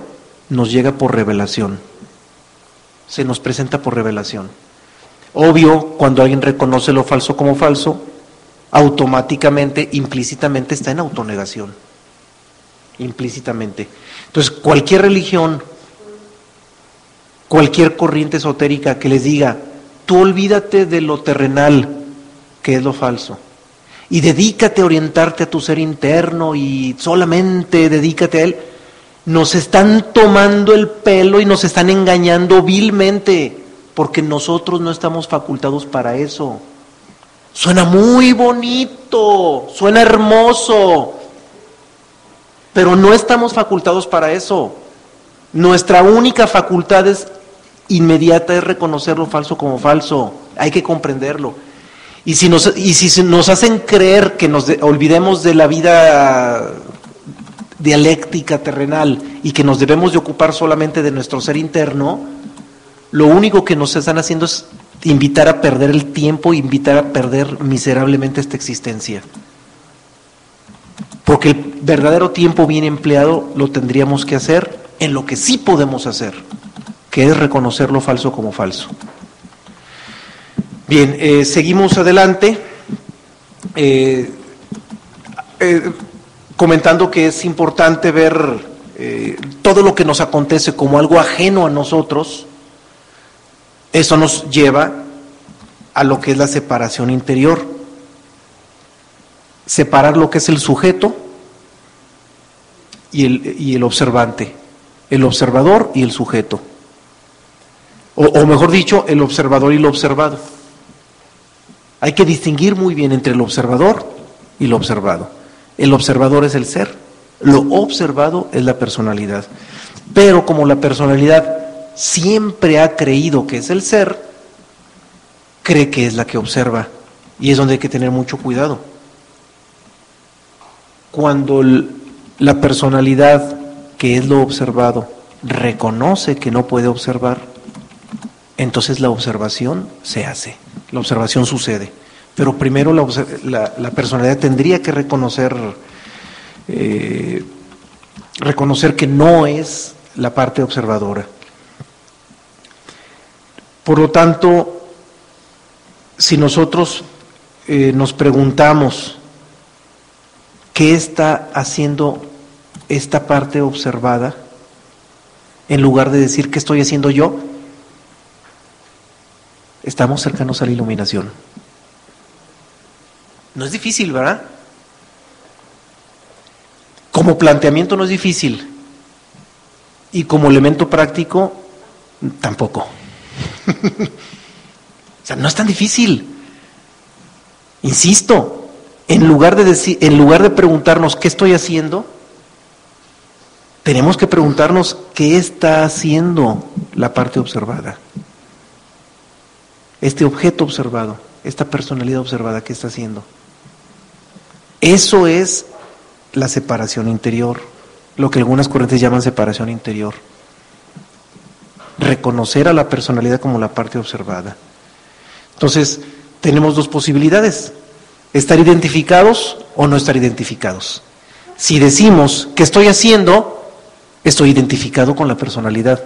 nos llega por revelación. Se nos presenta por revelación. Obvio, cuando alguien reconoce lo falso como falso, automáticamente, implícitamente está en autonegación. Implícitamente. Entonces, cualquier religión, cualquier corriente esotérica que les diga, tú olvídate de lo terrenal, que es lo falso, y dedícate a orientarte a tu ser interno y solamente dedícate a él, nos están tomando el pelo y nos están engañando vilmente, porque nosotros no estamos facultados para eso. Suena muy bonito, suena hermoso, pero no estamos facultados para eso. Nuestra única facultad inmediata es reconocer lo falso como falso. Hay que comprenderlo. Y si nos hacen creer que nos olvidemos de la vida dialéctica terrenal y que nos debemos de ocupar solamente de nuestro ser interno, lo único que nos están haciendo es invitar a perder el tiempo, invitar a perder miserablemente esta existencia. Porque el verdadero tiempo bien empleado lo tendríamos que hacer en lo que sí podemos hacer, que es reconocer lo falso como falso. Bien, seguimos adelante, comentando que es importante ver todo lo que nos acontece como algo ajeno a nosotros. Eso nos lleva a lo que es la separación interior. Separar lo que es el sujeto y el observante, el observador y el sujeto. O mejor dicho, el observador y lo observado. Hay que distinguir muy bien entre el observador y lo observado. El observador es el ser, lo observado es la personalidad. Pero como la personalidad siempre ha creído que es el ser, cree que es la que observa, y es donde hay que tener mucho cuidado. Cuando la personalidad, que es lo observado, reconoce que no puede observar, entonces la observación se hace, la observación sucede. Pero primero la personalidad tendría que reconocer que no es la parte observadora. Por lo tanto, si nosotros nos preguntamos ¿qué está haciendo esta parte observada? en lugar de decir ¿qué estoy haciendo yo?, estamos cercanos a la iluminación. No es difícil, ¿verdad? Como planteamiento no es difícil, y como elemento práctico tampoco. O sea, no es tan difícil. Insisto, en lugar de preguntarnos ¿qué estoy haciendo?, tenemos que preguntarnos ¿qué está haciendo la parte observada? Este objeto observado, esta personalidad observada, ¿qué está haciendo? Eso es la separación interior, lo que algunas corrientes llaman separación interior. Reconocer a la personalidad como la parte observada. Entonces, tenemos dos posibilidades: estar identificados o no estar identificados. Si decimos ¿qué estoy haciendo?, estoy identificado con la personalidad.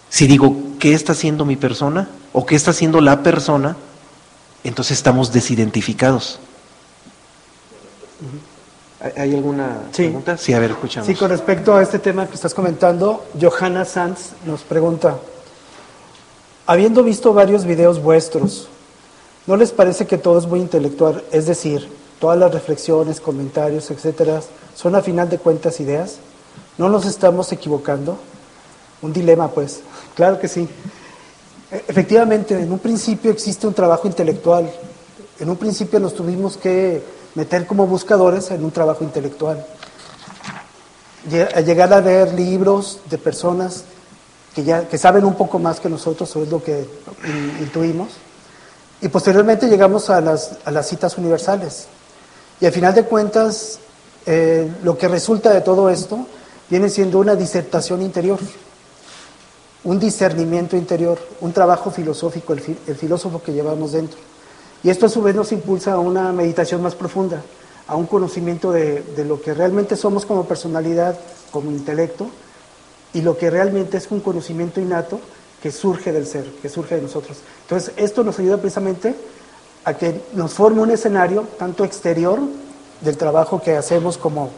Si digo ¿qué está haciendo mi persona? O ¿qué está haciendo la persona?, entonces estamos desidentificados. ¿Hay alguna pregunta? Sí, a ver, escuchamos. Sí, con respecto a este tema que estás comentando, Johanna Sanz nos pregunta: habiendo visto varios videos vuestros, ¿no les parece que todo es muy intelectual? Es decir, todas las reflexiones, comentarios, etcétera, son a final de cuentas ideas. ¿No nos estamos equivocando? Un dilema, pues. Claro que sí. Efectivamente, en un principio existe un trabajo intelectual. En un principio nos tuvimos que meter como buscadores en un trabajo intelectual. Llegar a leer libros de personas que saben un poco más que nosotros, eso es lo que intuimos. Y posteriormente llegamos a las citas universales. Y al final de cuentas, lo que resulta de todo esto viene siendo una disertación interior, un discernimiento interior, un trabajo filosófico, el filósofo que llevamos dentro. Y esto a su vez nos impulsa a una meditación más profunda, a un conocimiento de lo que realmente somos como personalidad, como intelecto, y lo que realmente es un conocimiento innato que surge del ser, que surge de nosotros. Entonces, esto nos ayuda precisamente a que nos forme un escenario tanto exterior del trabajo que hacemos como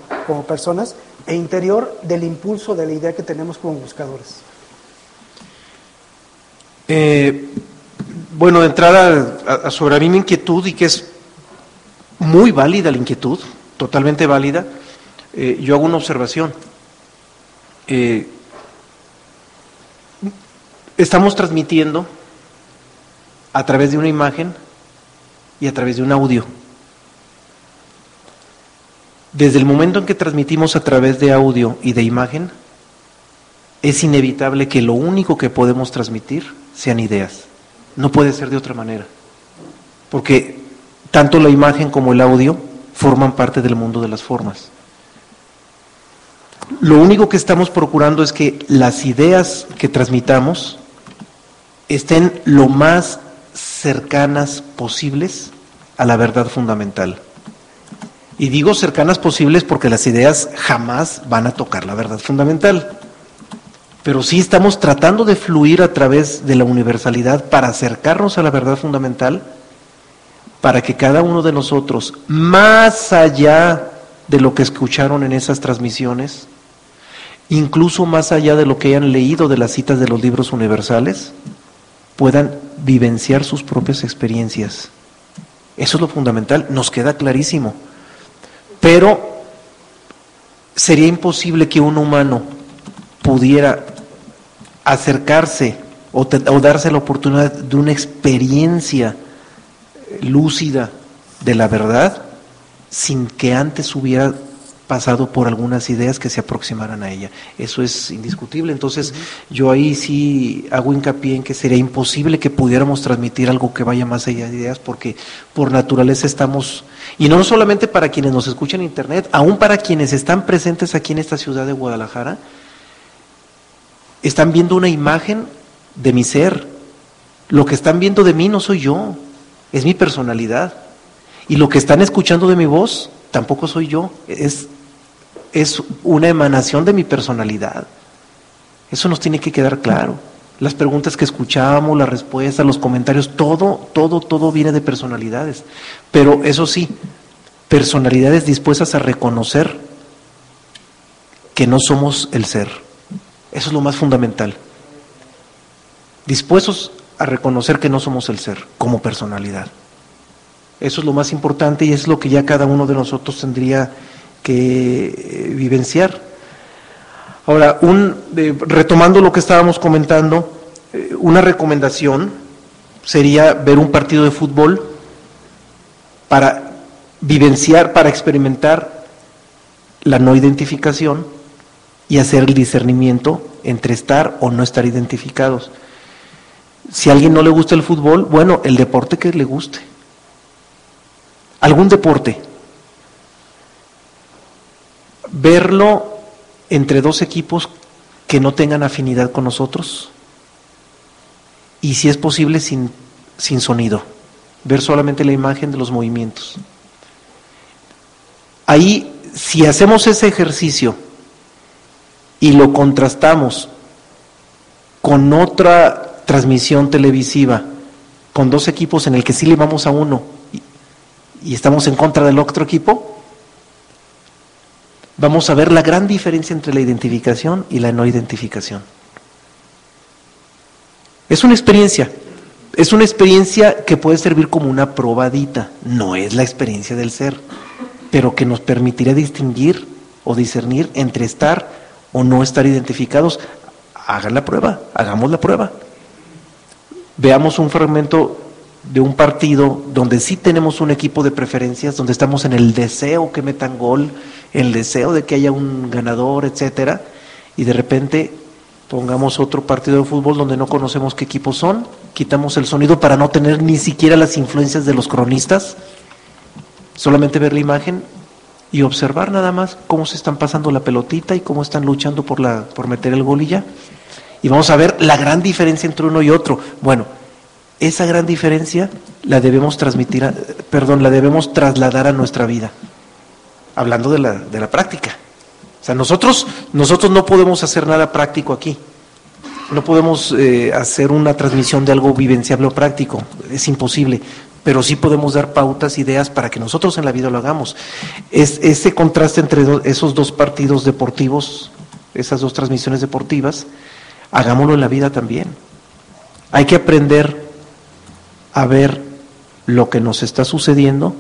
personas, e interior del impulso de la idea que tenemos como buscadores. Bueno, de entrada, sobre a mí mi inquietud, y que es muy válida la inquietud, totalmente válida, yo hago una observación. Estamos transmitiendo a través de una imagen y a través de un audio. Desde el momento en que transmitimos a través de audio y de imagen, es inevitable que lo único que podemos transmitir sean ideas. No puede ser de otra manera, porque tanto la imagen como el audio forman parte del mundo de las formas. Lo único que estamos procurando es que las ideas que transmitamos estén lo más cercanas posibles a la verdad fundamental. Y digo cercanas posibles porque las ideas jamás van a tocar la verdad fundamental. Pero sí estamos tratando de fluir a través de la universalidad para acercarnos a la verdad fundamental, para que cada uno de nosotros, más allá de lo que escucharon en esas transmisiones, incluso más allá de lo que hayan leído de las citas de los libros universales, puedan vivenciar sus propias experiencias. Eso es lo fundamental, nos queda clarísimo. Pero sería imposible que un humano pudiera acercarse o darse la oportunidad de una experiencia lúcida de la verdad sin que antes hubiera pasado por algunas ideas que se aproximaran a ella. Eso es indiscutible. Entonces, yo ahí sí hago hincapié en que sería imposible que pudiéramos transmitir algo que vaya más allá de ideas, porque por naturaleza estamos, y no solamente para quienes nos escuchan en internet, aún para quienes están presentes aquí en esta ciudad de Guadalajara, están viendo una imagen de mi ser. Lo que están viendo de mí no soy yo, es mi personalidad. Y lo que están escuchando de mi voz tampoco soy yo, es una emanación de mi personalidad. Eso nos tiene que quedar claro. Las preguntas que escuchamos, las respuestas, los comentarios, todo viene de personalidades. Pero eso sí, personalidades dispuestas a reconocer que no somos el ser, Eso es lo más fundamental. Dispuestos a reconocer que no somos el ser, como personalidad. Eso es lo más importante y es lo que ya cada uno de nosotros tendría que vivenciar. Ahora, retomando lo que estábamos comentando, una recomendación sería ver un partido de fútbol para vivenciar, para experimentar la no identificación y hacer el discernimiento entre estar o no estar identificados. Si a alguien no le gusta el fútbol, bueno, el deporte que le guste. Algún deporte. Verlo entre dos equipos que no tengan afinidad con nosotros y si es posible sin sonido. Ver solamente la imagen de los movimientos. Ahí, si hacemos ese ejercicio y lo contrastamos con otra transmisión televisiva, con dos equipos en el que sí le vamos a uno y estamos en contra del otro equipo, vamos a ver la gran diferencia entre la identificación y la no identificación. Es una experiencia que puede servir como una probadita, no es la experiencia del ser, pero que nos permitirá distinguir o discernir entre estar o no estar identificados. Hagan la prueba, hagamos la prueba. Veamos un fragmento de un partido donde sí tenemos un equipo de preferencias, donde estamos en el deseo que metan gol, el deseo de que haya un ganador, etcétera, y de repente pongamos otro partido de fútbol donde no conocemos qué equipos son, quitamos el sonido para no tener ni siquiera las influencias de los cronistas, solamente ver la imagen y observar nada más cómo se están pasando la pelotita y cómo están luchando por meter el gol y ya. Y vamos a ver la gran diferencia entre uno y otro. Bueno, esa gran diferencia la debemos trasladar a nuestra vida. Hablando de la práctica. O sea, nosotros no podemos hacer nada práctico aquí. No podemos hacer una transmisión de algo vivenciable o práctico. Es imposible. Pero sí podemos dar pautas, ideas para que nosotros en la vida lo hagamos. Ese contraste entre esos dos partidos deportivos, esas dos transmisiones deportivas, hagámoslo en la vida también. Hay que aprender a ver lo que nos está sucediendo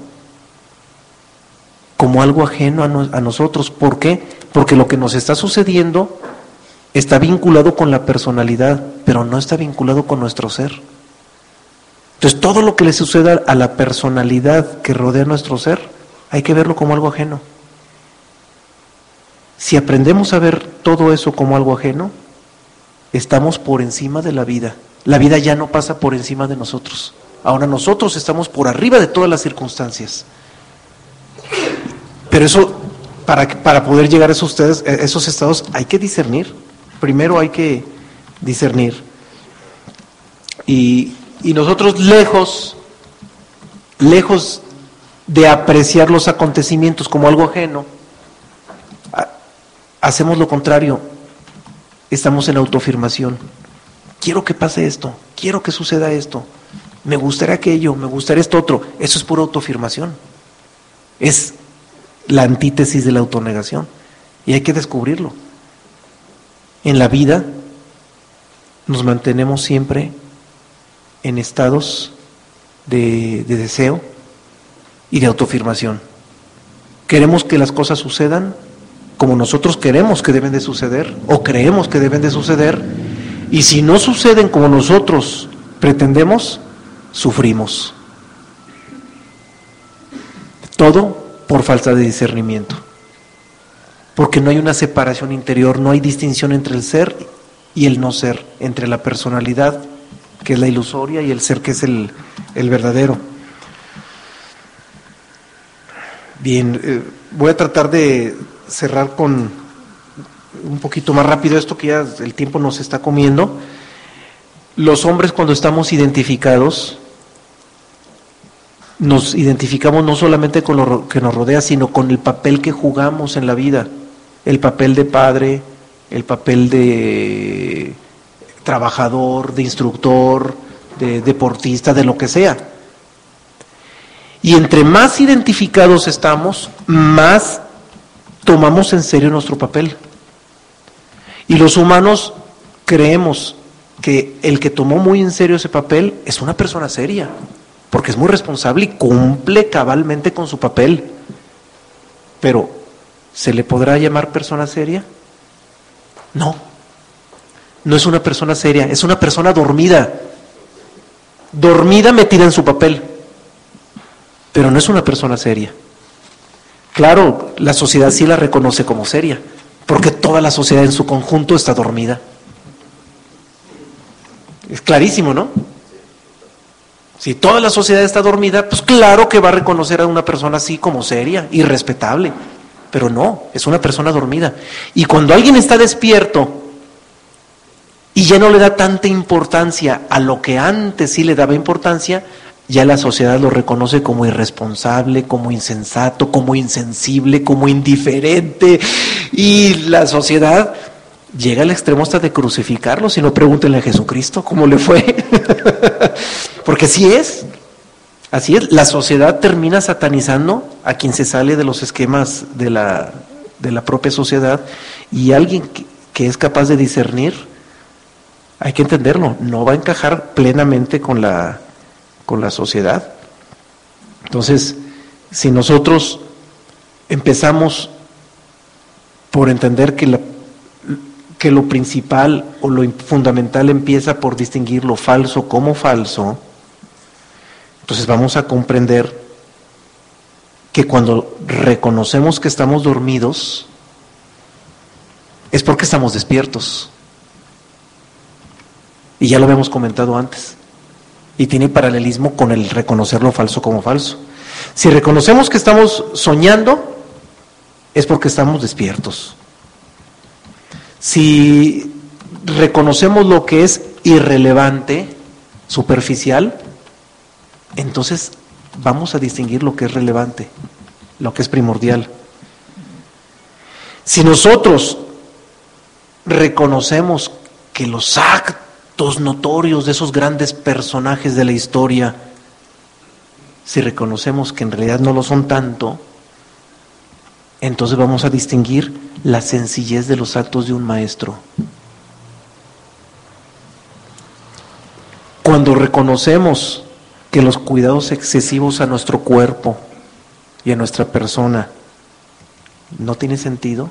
como algo ajeno a nosotros. ¿Por qué? Porque lo que nos está sucediendo está vinculado con la personalidad, pero no está vinculado con nuestro ser. Entonces, todo lo que le suceda a la personalidad que rodea nuestro ser, hay que verlo como algo ajeno. Si aprendemos a ver todo eso como algo ajeno, estamos por encima de la vida. La vida ya no pasa por encima de nosotros. Ahora nosotros estamos por arriba de todas las circunstancias. Pero eso, para poder llegar a esos estados, hay que discernir. Primero hay que discernir. Y nosotros lejos de apreciar los acontecimientos como algo ajeno, hacemos lo contrario. Estamos en autoafirmación. Quiero que pase esto, quiero que suceda esto, me gustaría aquello, me gustaría esto otro. Eso es pura autoafirmación. Es la antítesis de la autonegación. Y hay que descubrirlo. En la vida nos mantenemos siempre en estados de deseo y de autoafirmación. Queremos que las cosas sucedan como nosotros queremos que deben de suceder o creemos que deben de suceder, y si no suceden como nosotros pretendemos, sufrimos. Todo por falta de discernimiento, porque no hay una separación interior, no hay distinción entre el ser y el no ser, entre la personalidad, que es la ilusoria, y el ser, que es el verdadero. Bien, voy a tratar de cerrar con un poquito más rápido esto, que ya el tiempo nos está comiendo. Los hombres, cuando estamos identificados, nos identificamos no solamente con lo que nos rodea, sino con el papel que jugamos en la vida, el papel de padre, el papel de trabajador, de instructor, de deportista, de lo que sea. Y entre más identificados estamos, más tomamos en serio nuestro papel. Y los humanos creemos que el que tomó muy en serio ese papel es una persona seria, porque es muy responsable y cumple cabalmente con su papel. Pero, ¿se le podrá llamar persona seria? No, no es una persona seria, es una persona dormida, metida en su papel, pero no es una persona seria. Claro, la sociedad sí la reconoce como seria, porque toda la sociedad en su conjunto está dormida. Es clarísimo, ¿no? Si toda la sociedad está dormida, pues claro que va a reconocer a una persona así como seria y respetable, pero no, es una persona dormida. Y cuando alguien está despierto y ya no le da tanta importancia a lo que antes sí le daba importancia, ya la sociedad lo reconoce como irresponsable, como insensato, como insensible, como indiferente, y la sociedad llega al extremo hasta de crucificarlo. Si no, pregúntenle a Jesucristo cómo le fue. Porque así es, la sociedad termina satanizando a quien se sale de los esquemas de la propia sociedad, y alguien que es capaz de discernir, hay que entenderlo, no va a encajar plenamente con la sociedad. Entonces, si nosotros empezamos por entender que lo principal o lo fundamental empieza por distinguir lo falso como falso, entonces vamos a comprender que cuando reconocemos que estamos dormidos, es porque estamos despiertos. Y ya lo habíamos comentado antes. Y tiene paralelismo con el reconocer lo falso como falso. Si reconocemos que estamos soñando, es porque estamos despiertos. Si reconocemos lo que es irrelevante, superficial, entonces vamos a distinguir lo que es relevante, lo que es primordial. Si nosotros reconocemos que los actos notorios de esos grandes personajes de la historia, si reconocemos que en realidad no lo son tanto, entonces vamos a distinguir la sencillez de los actos de un maestro. Cuando reconocemos que los cuidados excesivos a nuestro cuerpo y a nuestra persona no tienen sentido,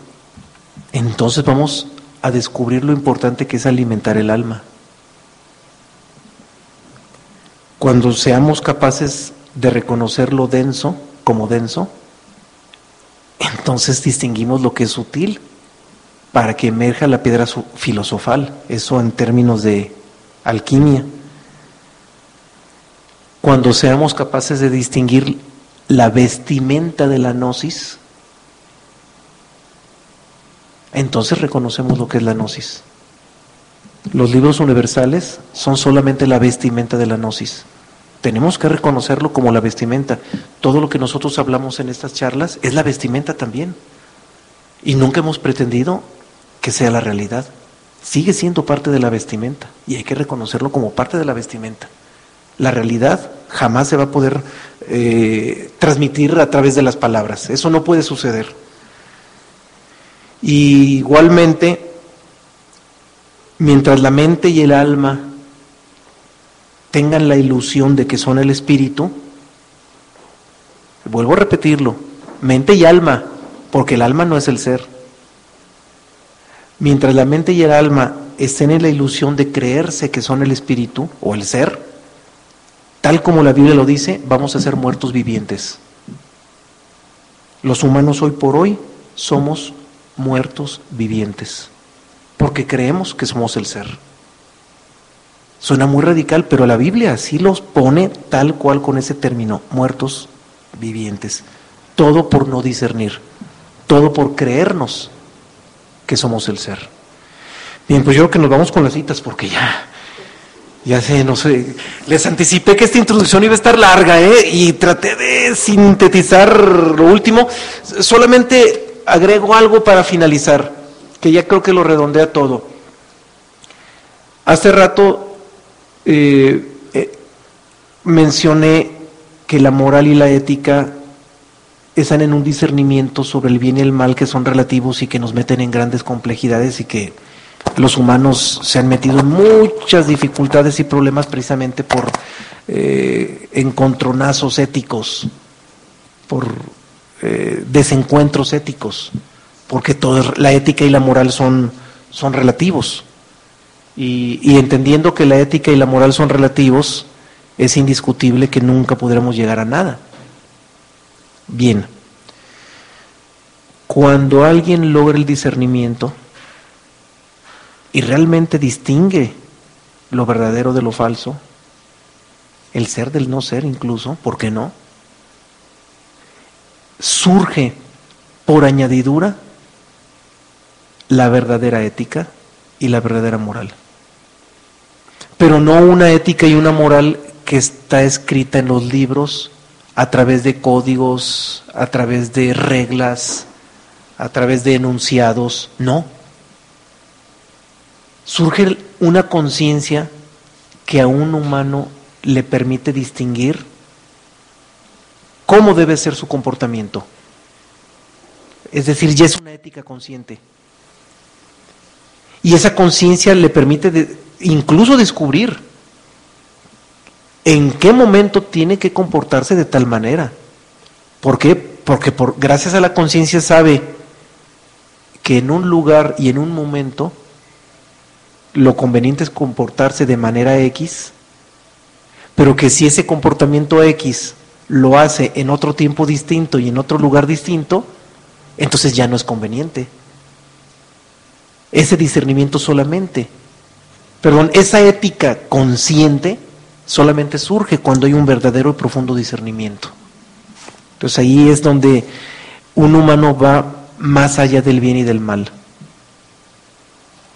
entonces vamos a descubrir lo importante que es alimentar el alma. Cuando seamos capaces de reconocer lo denso como denso, entonces distinguimos lo que es sutil para que emerja la piedra filosofal, eso en términos de alquimia. Cuando seamos capaces de distinguir la vestimenta de la gnosis, entonces reconocemos lo que es la gnosis. Los libros universales son solamente la vestimenta de la gnosis. Tenemos que reconocerlo como la vestimenta. Todo lo que nosotros hablamos en estas charlas es la vestimenta también. Y nunca hemos pretendido que sea la realidad. Sigue siendo parte de la vestimenta y hay que reconocerlo como parte de la vestimenta. La realidad jamás se va a poder transmitir a través de las palabras. Eso no puede suceder. Y igualmente, mientras la mente y el alma tengan la ilusión de que son el espíritu, vuelvo a repetirlo, mente y alma, porque el alma no es el ser. Mientras la mente y el alma estén en la ilusión de creerse que son el espíritu o el ser, tal como la Biblia lo dice, vamos a ser muertos vivientes. Los humanos hoy por hoy somos muertos vivientes, porque creemos que somos el ser. Suena muy radical, pero la Biblia sí los pone tal cual con ese término, muertos vivientes. Todo por no discernir, todo por creernos que somos el ser. Bien, pues yo creo que nos vamos con las citas porque ya sé, no sé, les anticipé que esta introducción iba a estar larga, y traté de sintetizar lo último. Solamente agrego algo para finalizar, que ya creo que lo redondea todo. Hace rato mencioné que la moral y la ética están en un discernimiento sobre el bien y el mal que son relativos y que nos meten en grandes complejidades y que los humanos se han metido en muchas dificultades y problemas precisamente por encontronazos éticos, por desencuentros éticos, porque la ética y la moral son relativos. Y entendiendo que la ética y la moral son relativos, es indiscutible que nunca podremos llegar a nada. Bien, cuando alguien logra el discernimiento y realmente distingue lo verdadero de lo falso, el ser del no ser incluso, ¿por qué no? Surge por añadidura la verdadera ética y la verdadera moral. Pero no una ética y una moral que está escrita en los libros a través de códigos, a través de reglas, a través de enunciados, no. Surge una conciencia que a un humano le permite distinguir cómo debe ser su comportamiento. Es decir, ya es una ética consciente. Y esa conciencia le permite incluso descubrir en qué momento tiene que comportarse de tal manera. ¿Por qué? Porque gracias a la conciencia sabe que en un lugar y en un momento lo conveniente es comportarse de manera X, pero que si ese comportamiento X lo hace en otro tiempo distinto y en otro lugar distinto, entonces ya no es conveniente. Ese discernimiento esa ética consciente solamente surge cuando hay un verdadero y profundo discernimiento. Entonces ahí es donde un humano va más allá del bien y del mal.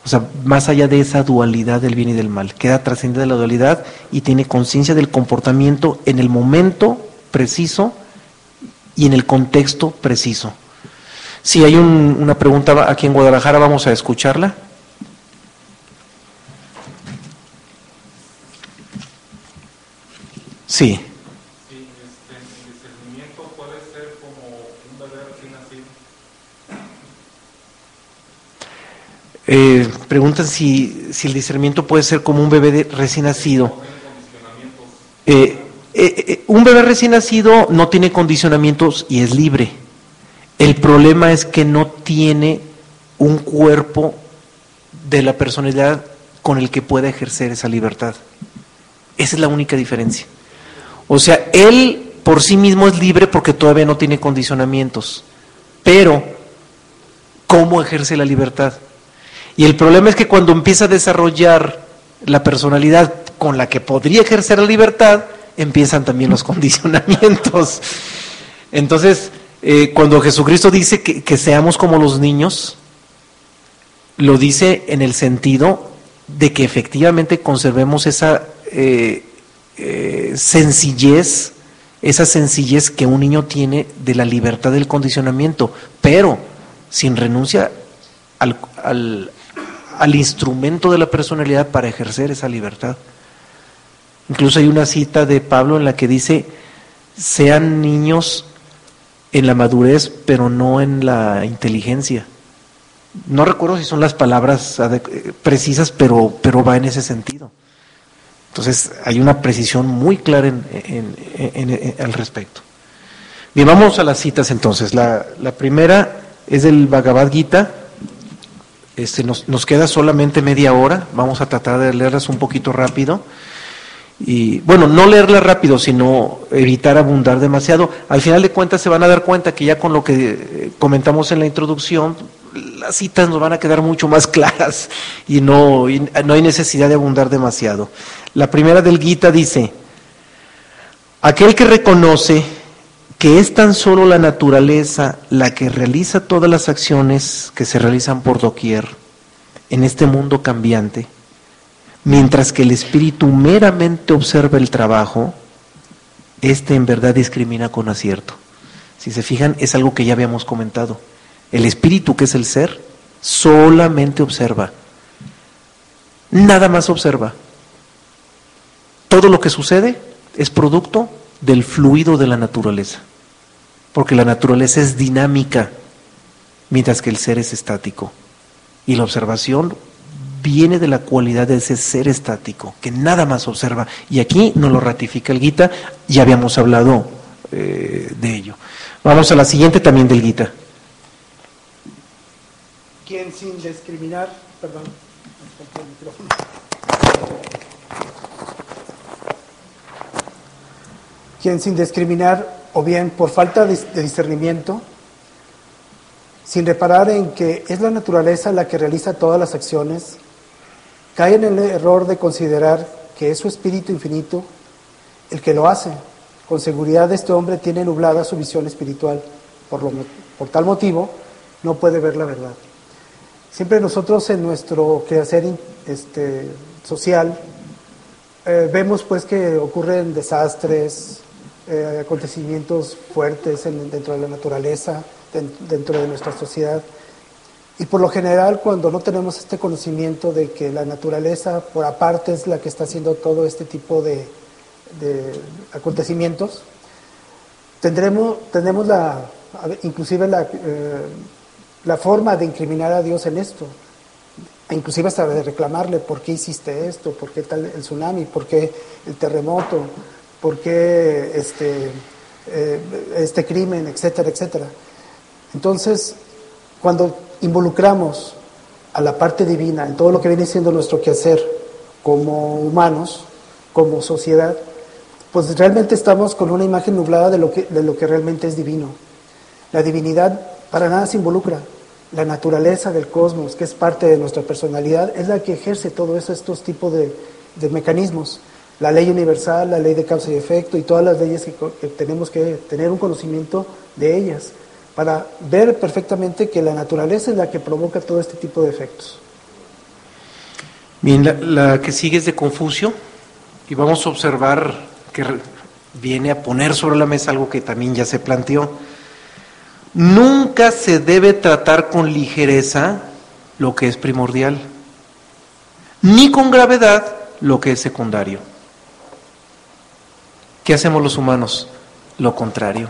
O sea, más allá de esa dualidad del bien y del mal. Queda trascendida de la dualidad y tiene conciencia del comportamiento en el momento preciso y en el contexto preciso. Si hay una pregunta aquí en Guadalajara, vamos a escucharla. Sí. Sí, el discernimiento puede ser como un bebé recién nacido. Preguntan si el discernimiento puede ser como un bebé recién nacido. Un bebé recién nacido no tiene condicionamientos y es libre. El problema es que no tiene un cuerpo de la personalidad con el que pueda ejercer esa libertad. Esa es la única diferencia. O sea, él por sí mismo es libre porque todavía no tiene condicionamientos. Pero, ¿cómo ejerce la libertad? Y el problema es que cuando empieza a desarrollar la personalidad con la que podría ejercer la libertad, empiezan también los condicionamientos. Entonces, cuando Jesucristo dice que seamos como los niños, lo dice en el sentido de que efectivamente conservemos esa sencillez que un niño tiene de la libertad del condicionamiento, pero sin renuncia al instrumento de la personalidad para ejercer esa libertad. Incluso hay una cita de Pablo en la que dice: sean niños en la madurez, pero no en la inteligencia. No recuerdo si son las palabras precisas, pero va en ese sentido. Entonces hay una precisión muy clara al respecto. Bien, vamos a las citas entonces. La primera es del Bhagavad Gita. Nos queda solamente media hora. Vamos a tratar de leerlas un poquito rápido. Y bueno, no leerla rápido, sino evitar abundar demasiado. Al final de cuentas se van a dar cuenta que ya con lo que comentamos en la introducción, las citas nos van a quedar mucho más claras y no hay necesidad de abundar demasiado. La primera del Gita dice: aquel que reconoce que es tan solo la naturaleza la que realiza todas las acciones que se realizan por doquier en este mundo cambiante, mientras que el espíritu meramente observa el trabajo, este en verdad discrimina con acierto. Si se fijan, es algo que ya habíamos comentado. El espíritu, que es el ser, solamente observa. Nada más observa. Todo lo que sucede es producto del fluido de la naturaleza. Porque la naturaleza es dinámica, mientras que el ser es estático. Y la observación viene de la cualidad de ese ser estático, que nada más observa. Y aquí nos lo ratifica el Gita, ya habíamos hablado de ello. Vamos a la siguiente también del Gita. Quien sin discriminar, perdón, el micrófono. Quien sin discriminar o bien por falta de discernimiento, sin reparar en que es la naturaleza la que realiza todas las acciones, cae en el error de considerar que es su espíritu infinito el que lo hace. Con seguridad este hombre tiene nublada su visión espiritual, por tal motivo no puede ver la verdad. Siempre nosotros en nuestro quehacer social vemos pues que ocurren desastres, acontecimientos fuertes dentro de la naturaleza, dentro de nuestra sociedad. Y por lo general, cuando no tenemos este conocimiento de que la naturaleza por aparte es la que está haciendo todo este tipo de acontecimientos, tenemos inclusive la forma de incriminar a Dios en esto, inclusive hasta de reclamarle: ¿por qué hiciste esto? ¿Por qué tal el tsunami? ¿Por qué el terremoto? ¿Por qué este crimen? Etcétera, etcétera. Entonces, cuando involucramos a la parte divina en todo lo que viene siendo nuestro quehacer como humanos, como sociedad, pues realmente estamos con una imagen nublada de lo que realmente es divino. La divinidad para nada se involucra. La naturaleza del cosmos, que es parte de nuestra personalidad, es la que ejerce todos estos tipos de mecanismos. La ley universal, la ley de causa y efecto y todas las leyes que tenemos que tener un conocimiento de ellas para ver perfectamente que la naturaleza es la que provoca todo este tipo de efectos. Bien, la que sigue es de Confucio, y vamos a observar que viene a poner sobre la mesa algo que también ya se planteó. Nunca se debe tratar con ligereza lo que es primordial, ni con gravedad lo que es secundario. ¿Qué hacemos los humanos? Lo contrario.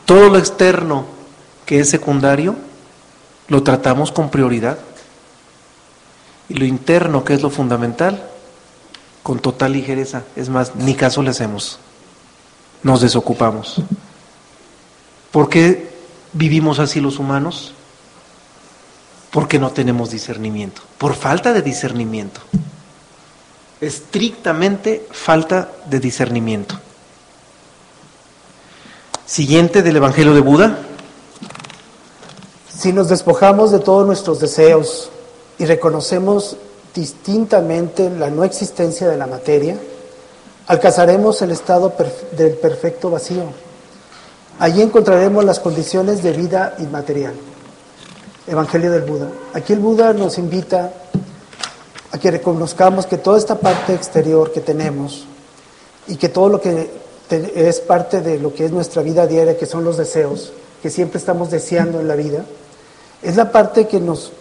Todo lo externo que es secundario lo tratamos con prioridad, y lo interno, que es lo fundamental, con total ligereza. Es más, ni caso le hacemos, nos desocupamos. ¿Por qué vivimos así los humanos? Porque no tenemos discernimiento, por falta de discernimiento, estrictamente falta de discernimiento. Siguiente del Evangelio de Buda. Si nos despojamos de todos nuestros deseos y reconocemos distintamente la no existencia de la materia, alcanzaremos el estado del perfecto vacío. Allí encontraremos las condiciones de vida inmaterial. Evangelio del Buda. Aquí el Buda nos invita a que reconozcamos que toda esta parte exterior que tenemos y que todo lo que es parte de lo que es nuestra vida diaria, que son los deseos, que siempre estamos deseando en la vida, es la parte que nos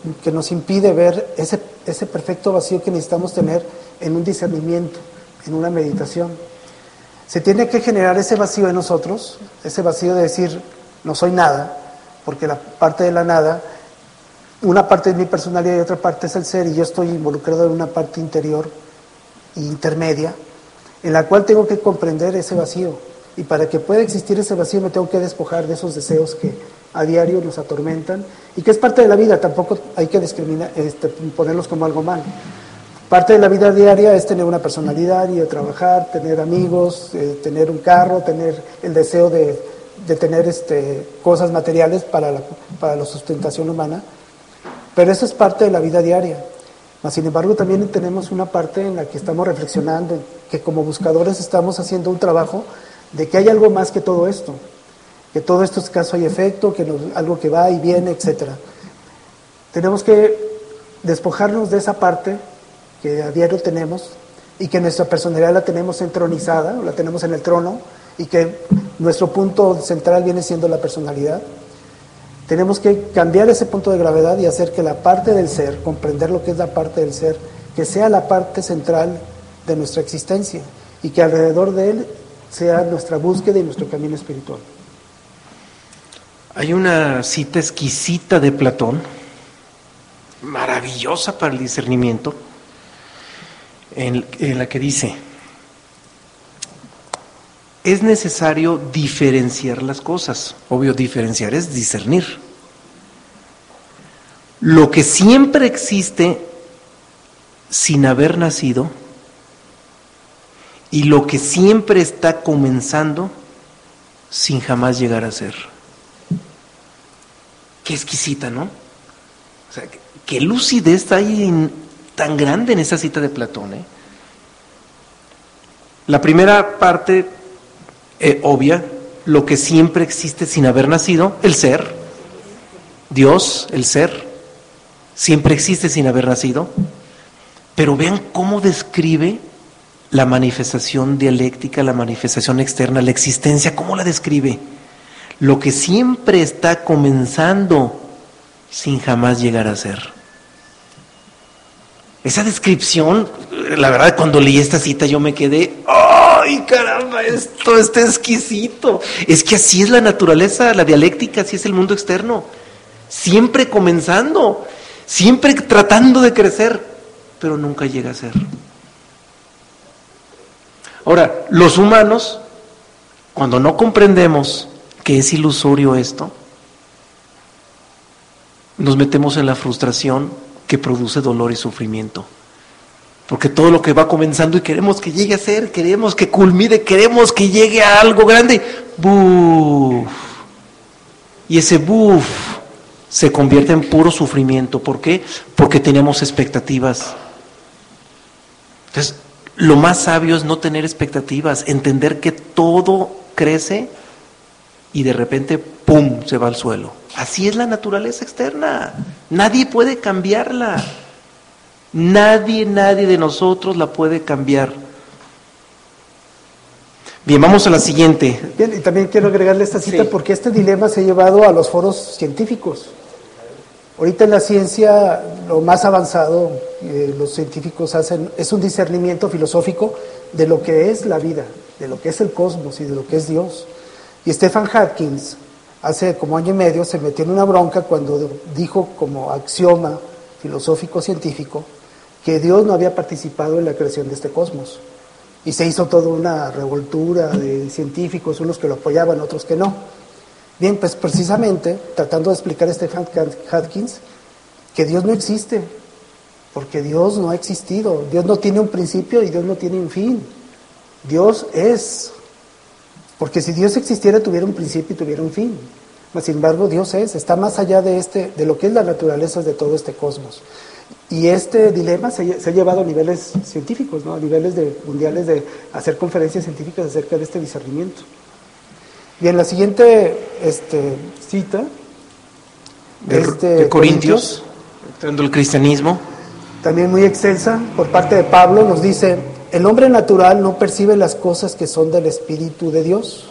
impide ver ese perfecto vacío que necesitamos tener en un discernimiento, en una meditación. Se tiene que generar ese vacío en nosotros, ese vacío de decir, no soy nada, porque la parte de la nada, una parte es mi personalidad y otra parte es el ser, y yo estoy involucrado en una parte interior e intermedia, en la cual tengo que comprender ese vacío. Y para que pueda existir ese vacío me tengo que despojar de esos deseos que a diario nos atormentan y que es parte de la vida. Tampoco hay que discriminar, ponerlos como algo malo. Parte de la vida diaria es tener una personalidad, ir a trabajar, tener amigos, tener un carro, tener el deseo de tener cosas materiales para la sustentación humana. Pero eso es parte de la vida diaria. Mas, sin embargo, también tenemos una parte en la que estamos reflexionando, que como buscadores estamos haciendo un trabajo de que hay algo más que todo esto, que todo esto es causa y efecto, que algo que va y viene, etcétera. Tenemos que despojarnos de esa parte que a diario tenemos y que nuestra personalidad la tenemos entronizada, la tenemos en el trono, y que nuestro punto central viene siendo la personalidad. Tenemos que cambiar ese punto de gravedad y hacer que la parte del ser, comprender lo que es la parte del ser, que sea la parte central de nuestra existencia y que alrededor de él sea nuestra búsqueda y nuestro camino espiritual. Hay una cita exquisita de Platón maravillosa para el discernimiento, en la que dice: es necesario diferenciar las cosas. Obvio, diferenciar es discernir. Lo que siempre existe sin haber nacido y lo que siempre está comenzando sin jamás llegar a ser. Qué exquisita, ¿no? O sea, qué lucidez hay tan grande en esa cita de Platón, ¿eh? La primera parte, obvia, lo que siempre existe sin haber nacido, el ser, Dios, el ser, siempre existe sin haber nacido. Pero vean cómo describe la manifestación dialéctica, la manifestación externa, la existencia, ¿cómo la describe? Lo que siempre está comenzando sin jamás llegar a ser. Esa descripción, la verdad, cuando leí esta cita yo me quedé, ¡ay, caramba! Esto está exquisito. Es que así es la naturaleza, la dialéctica, así es el mundo externo. Siempre comenzando, siempre tratando de crecer, pero nunca llega a ser. Ahora, los humanos, cuando no comprendemos que es ilusorio esto, nos metemos en la frustración que produce dolor y sufrimiento. Porque todo lo que va comenzando y queremos que llegue a ser, queremos que culmine, queremos que llegue a algo grande, ¡buf! Y ese ¡buf! Se convierte en puro sufrimiento. ¿Por qué? Porque teníamos expectativas. Entonces, lo más sabio es no tener expectativas, entender que todo crece y de repente, ¡pum!, se va al suelo. Así es la naturaleza externa. Nadie puede cambiarla. Nadie de nosotros la puede cambiar. Bien, vamos a la siguiente. Bien, y también quiero agregarle esta cita, Sí, porque este dilema se ha llevado a los foros científicos. Ahorita en la ciencia, lo más avanzado, los científicos hacen, es un discernimiento filosófico de lo que es la vida, de lo que es el cosmos y de lo que es Dios. Y Stephen Hawking, hace como año y medio, se metió en una bronca cuando dijo como axioma filosófico científico que Dios no había participado en la creación de este cosmos. Y se hizo toda una revoltura de científicos, unos que lo apoyaban, otros que no. Bien, pues precisamente, tratando de explicar a Stephen Hawking que Dios no existe, porque Dios no ha existido. Dios no tiene un principio y Dios no tiene un fin. Dios es. Porque si Dios existiera, tuviera un principio y tuviera un fin. Mas, sin embargo, Dios es, está más allá de lo que es la naturaleza de todo este cosmos. Y este dilema se ha llevado a niveles científicos, ¿no? A niveles mundiales de hacer conferencias científicas acerca de este discernimiento. Bien, la siguiente cita de Corintios, entrando el cristianismo, también muy excelsa, por parte de Pablo, nos dice: el hombre natural no percibe las cosas que son del Espíritu de Dios,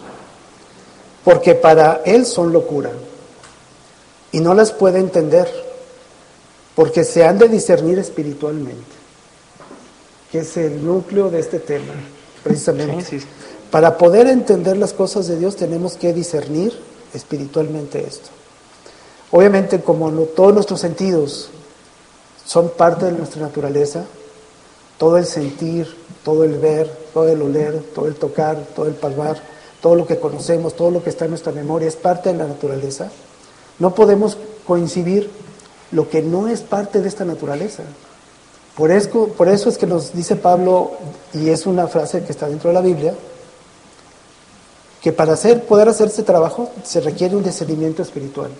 porque para él son locura, y no las puede entender, porque se han de discernir espiritualmente, que es el núcleo de este tema, precisamente. Sí. Para poder entender las cosas de Dios tenemos que discernir espiritualmente esto. Obviamente, como todos nuestros sentidos son parte de nuestra naturaleza, todo el sentir, todo el ver, todo el oler, todo el tocar, todo el palpar, todo lo que conocemos, todo lo que está en nuestra memoria es parte de la naturaleza, no podemos coincidir lo que no es parte de esta naturaleza. Por eso es que nos dice Pablo, y es una frase que está dentro de la Biblia, que para poder hacer este trabajo se requiere un discernimiento espiritual,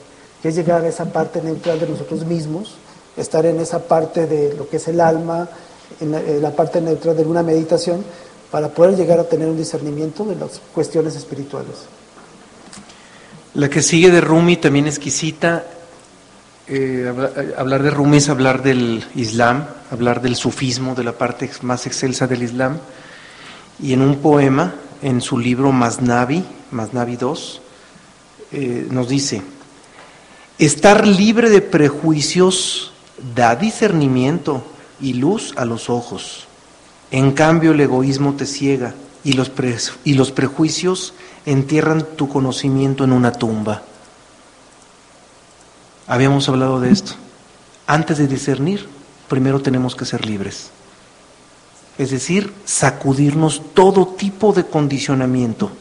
que es llegar a esa parte neutral de nosotros mismos, estar en esa parte de lo que es el alma, en la parte neutral de una meditación, para poder llegar a tener un discernimiento de las cuestiones espirituales. La que sigue de Rumi también exquisita. Hablar de Rumi es hablar del Islam, hablar del sufismo, de la parte más excelsa del Islam. Y en un poema, en su libro Masnavi 2, nos dice: estar libre de prejuicios da discernimiento y luz a los ojos. En cambio, el egoísmo te ciega y los prejuicios entierran tu conocimiento en una tumba. Habíamos hablado de esto. antes de discernir, primero tenemos que ser libres. Es decir, sacudirnos todo tipo de condicionamiento.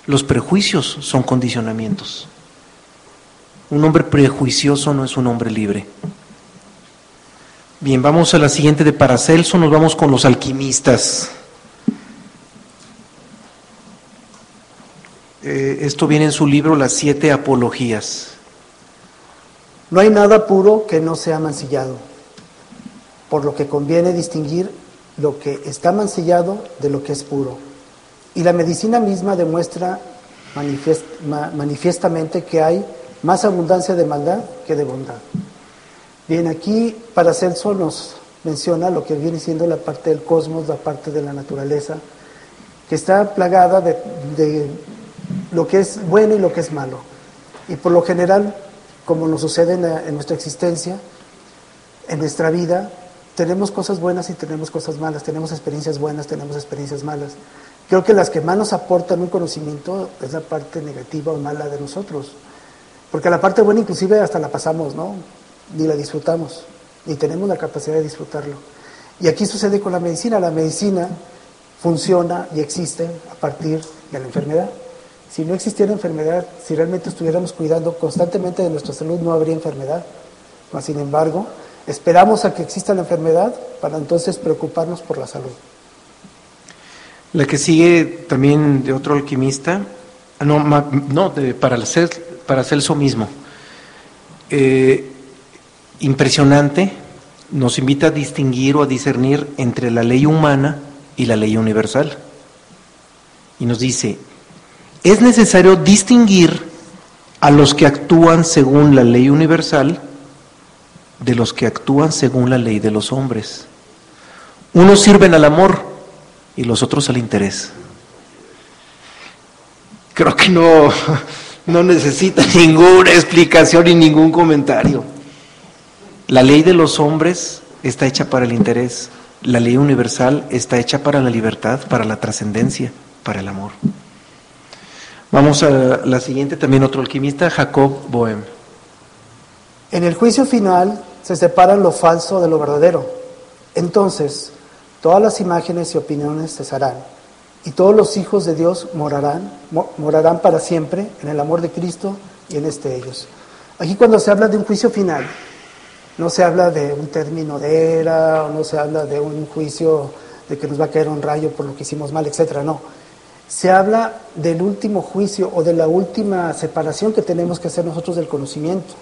Los prejuicios son condicionamientos. Un hombre prejuicioso no es un hombre libre. Bien, vamos a la siguiente de Paracelso, nos vamos con los alquimistas. Esto viene en su libro Las 7 Apologías. No hay nada puro que no sea mancillado, por lo que conviene distinguir lo que está mancillado de lo que es puro. Y la medicina misma demuestra manifiestamente que hay más abundancia de maldad que de bondad. Bien, aquí Paracelso nos menciona lo que viene siendo la parte del cosmos, la parte de la naturaleza, que está plagada de lo que es bueno y lo que es malo. Y por lo general, como nos sucede en nuestra existencia, en nuestra vida, tenemos cosas buenas y tenemos cosas malas, tenemos experiencias buenas, tenemos experiencias malas. Creo que las que más nos aportan un conocimiento es la parte negativa o mala de nosotros, porque la parte buena inclusive hasta la pasamos, ¿no? Ni la disfrutamos, ni tenemos la capacidad de disfrutarlo. Y aquí sucede con la medicina funciona y existe a partir de la enfermedad. Si no existiera enfermedad, si realmente estuviéramos cuidando constantemente de nuestra salud, no habría enfermedad. Mas, sin embargo, esperamos a que exista la enfermedad para entonces preocuparnos por la salud. La que sigue también de otro alquimista, de Paracelso mismo. Impresionante, nos invita a distinguir o a discernir entre la ley humana y la ley universal. Y nos dice: es necesario distinguir a los que actúan según la ley universal de los que actúan según la ley de los hombres. Unos sirven al amor y los otros al interés. Creo que no necesita ninguna explicación ni ningún comentario. La ley de los hombres está hecha para el interés. La ley universal está hecha para la libertad, para la trascendencia, para el amor. Vamos a la siguiente, también otro alquimista, Jacob Boehme. En el juicio final se separan lo falso de lo verdadero. Entonces, todas las imágenes y opiniones cesarán, y todos los hijos de Dios morarán para siempre en el amor de Cristo y en ellos. Aquí cuando se habla de un juicio final, no se habla de un término de era, o no se habla de un juicio de que nos va a caer un rayo por lo que hicimos mal, etcétera, no. Se habla del último juicio o de la última separación que tenemos que hacer nosotros del conocimiento.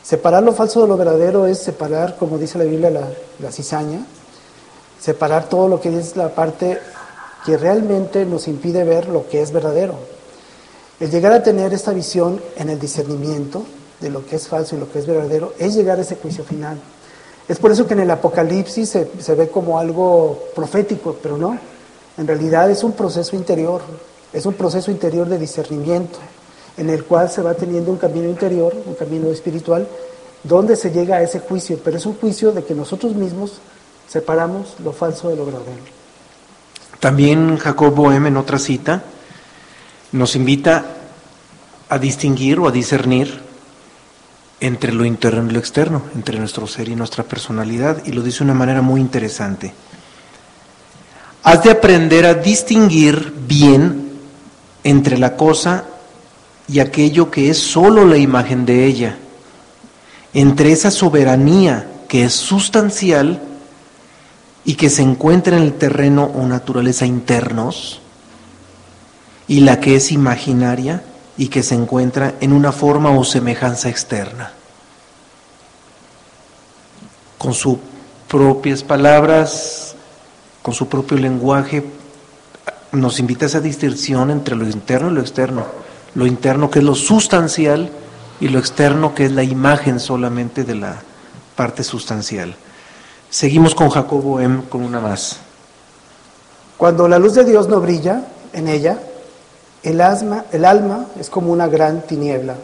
Separar lo falso de lo verdadero es separar, como dice la Biblia, la cizaña, separar todo lo que es la parte que realmente nos impide ver lo que es verdadero. El llegar a tener esta visión en el discernimiento de lo que es falso y lo que es verdadero es llegar a ese juicio final. Es por eso que en el Apocalipsis se ve como algo profético, pero no. En realidad es un proceso interior de discernimiento, en el cual se va teniendo un camino interior, un camino espiritual, donde se llega a ese juicio, pero es un juicio de que nosotros mismos separamos lo falso de lo verdadero. También Jacob Boehme, en otra cita, nos invita a distinguir o a discernir entre lo interno y lo externo, entre nuestro ser y nuestra personalidad, y lo dice de una manera muy interesante. Has de aprender a distinguir bien entre la cosa y aquello que es solo la imagen de ella, entre esa soberanía que es sustancial y que se encuentra en el terreno o naturaleza internos, y la que es imaginaria y que se encuentra en una forma o semejanza externa. Con sus propias palabras, con su propio lenguaje, nos invita a esa distinción entre lo interno y lo externo. Lo interno, que es lo sustancial, y lo externo, que es la imagen solamente de la parte sustancial. Seguimos con Jacob Boehme con una más. Cuando la luz de Dios no brilla en ella, el alma es como una gran tiniebla.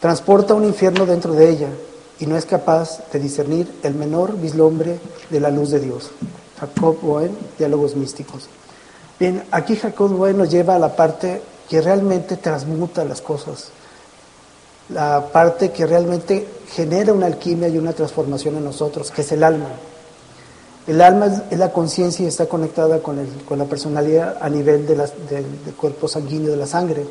Transporta un infierno dentro de ella y no es capaz de discernir el menor vislumbre de la luz de Dios. Jacob Boehme, Diálogos Místicos. Bien, aquí Jacob Boehme nos lleva a la parte que realmente transmuta las cosas, la parte que realmente genera una alquimia y una transformación en nosotros, que es el alma. El alma es la conciencia y está conectada con la personalidad a nivel del cuerpo sanguíneo, de la sangre.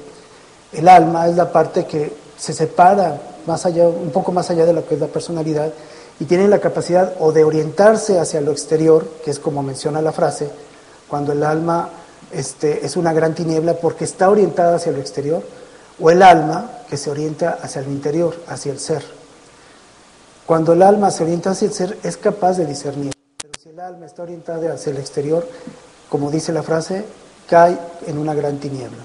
El alma es la parte que se separa más allá, un poco más allá de lo que es la personalidad, y tiene la capacidad o de orientarse hacia lo exterior, que es como menciona la frase, cuando el alma es una gran tiniebla porque está orientada hacia lo exterior, o el alma que se orienta hacia el interior, hacia el ser. Cuando el alma se orienta hacia el ser, es capaz de discernir. Pero si el alma está orientada hacia el exterior, como dice la frase, cae en una gran tiniebla.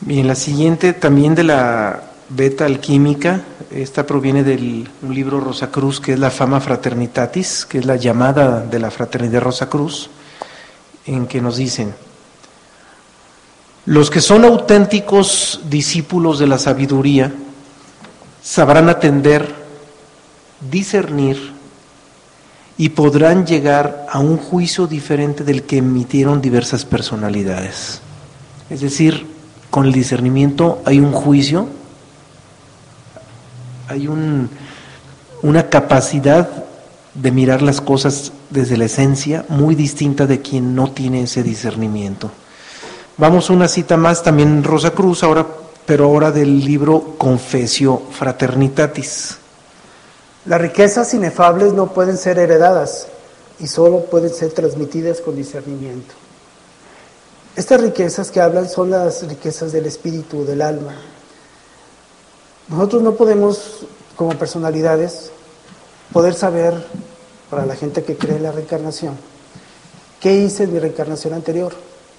Bien, la siguiente también de la beta alquímica, esta proviene de un libro Rosacruz, que es la Fama Fraternitatis, que es la llamada de la Fraternidad Rosacruz, en que nos dicen: los que son auténticos discípulos de la sabiduría sabrán atender, discernir y podrán llegar a un juicio diferente del que emitieron diversas personalidades. Es decir, con el discernimiento hay un juicio, hay una capacidad de mirar las cosas desde la esencia muy distinta de quien no tiene ese discernimiento. Vamos a una cita más, también Rosacruz, pero ahora del libro Confessio Fraternitatis. Las riquezas inefables no pueden ser heredadas y solo pueden ser transmitidas con discernimiento. Estas riquezas que hablan son las riquezas del espíritu, del alma. Nosotros no podemos, como personalidades, poder saber, para la gente que cree en la reencarnación, qué hice en mi reencarnación anterior,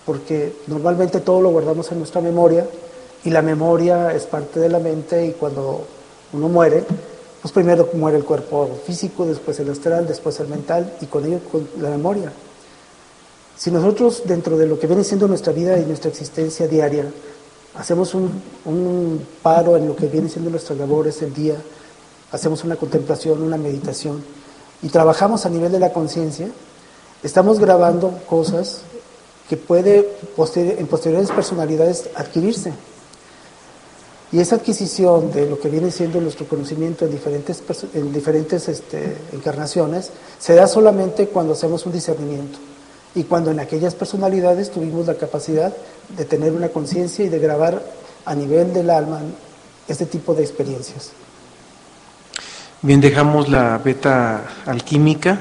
porque normalmente todo lo guardamos en nuestra memoria, y la memoria es parte de la mente, y cuando uno muere, pues primero muere el cuerpo físico, después el astral, después el mental, y con ello con la memoria. Si nosotros, dentro de lo que viene siendo nuestra vida y nuestra existencia diaria, hacemos un paro en lo que viene siendo nuestras labores del día, hacemos una contemplación, una meditación, y trabajamos a nivel de la conciencia, estamos grabando cosas que puede en posteriores personalidades adquirirse. Y esa adquisición de lo que viene siendo nuestro conocimiento en diferentes encarnaciones se da solamente cuando hacemos un discernimiento y cuando en aquellas personalidades tuvimos la capacidad de tener una conciencia y de grabar a nivel del alma este tipo de experiencias. Bien, dejamos la beta alquímica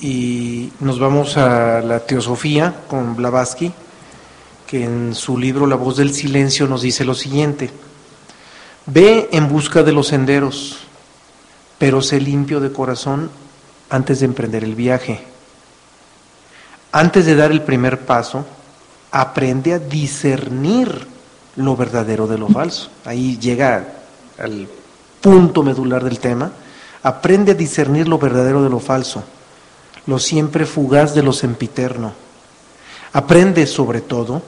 y nos vamos a la teosofía con Blavatsky, que en su libro La voz del silencio nos dice lo siguiente: ve en busca de los senderos, pero sé limpio de corazón antes de emprender el viaje. Antes de dar el primer paso, aprende a discernir lo verdadero de lo falso. Ahí llega al punto medular del tema. Aprende a discernir lo verdadero de lo falso, lo siempre fugaz de lo sempiterno. Aprende, sobre todo,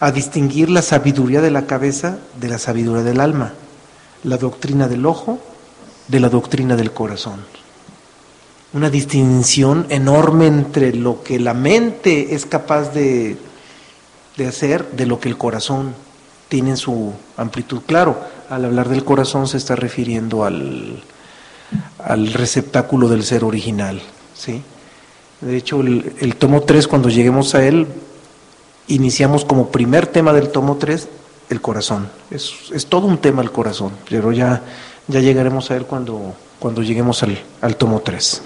a distinguir la sabiduría de la cabeza de la sabiduría del alma, la doctrina del ojo de la doctrina del corazón. Una distinción enorme entre lo que la mente es capaz de hacer, de lo que el corazón tiene en su amplitud. Claro, al hablar del corazón se está refiriendo al receptáculo del ser original, ¿sí? De hecho, el tomo 3, cuando lleguemos a él, iniciamos como primer tema del tomo 3 el corazón. Es todo un tema el corazón, pero ya llegaremos a él cuando lleguemos al tomo 3.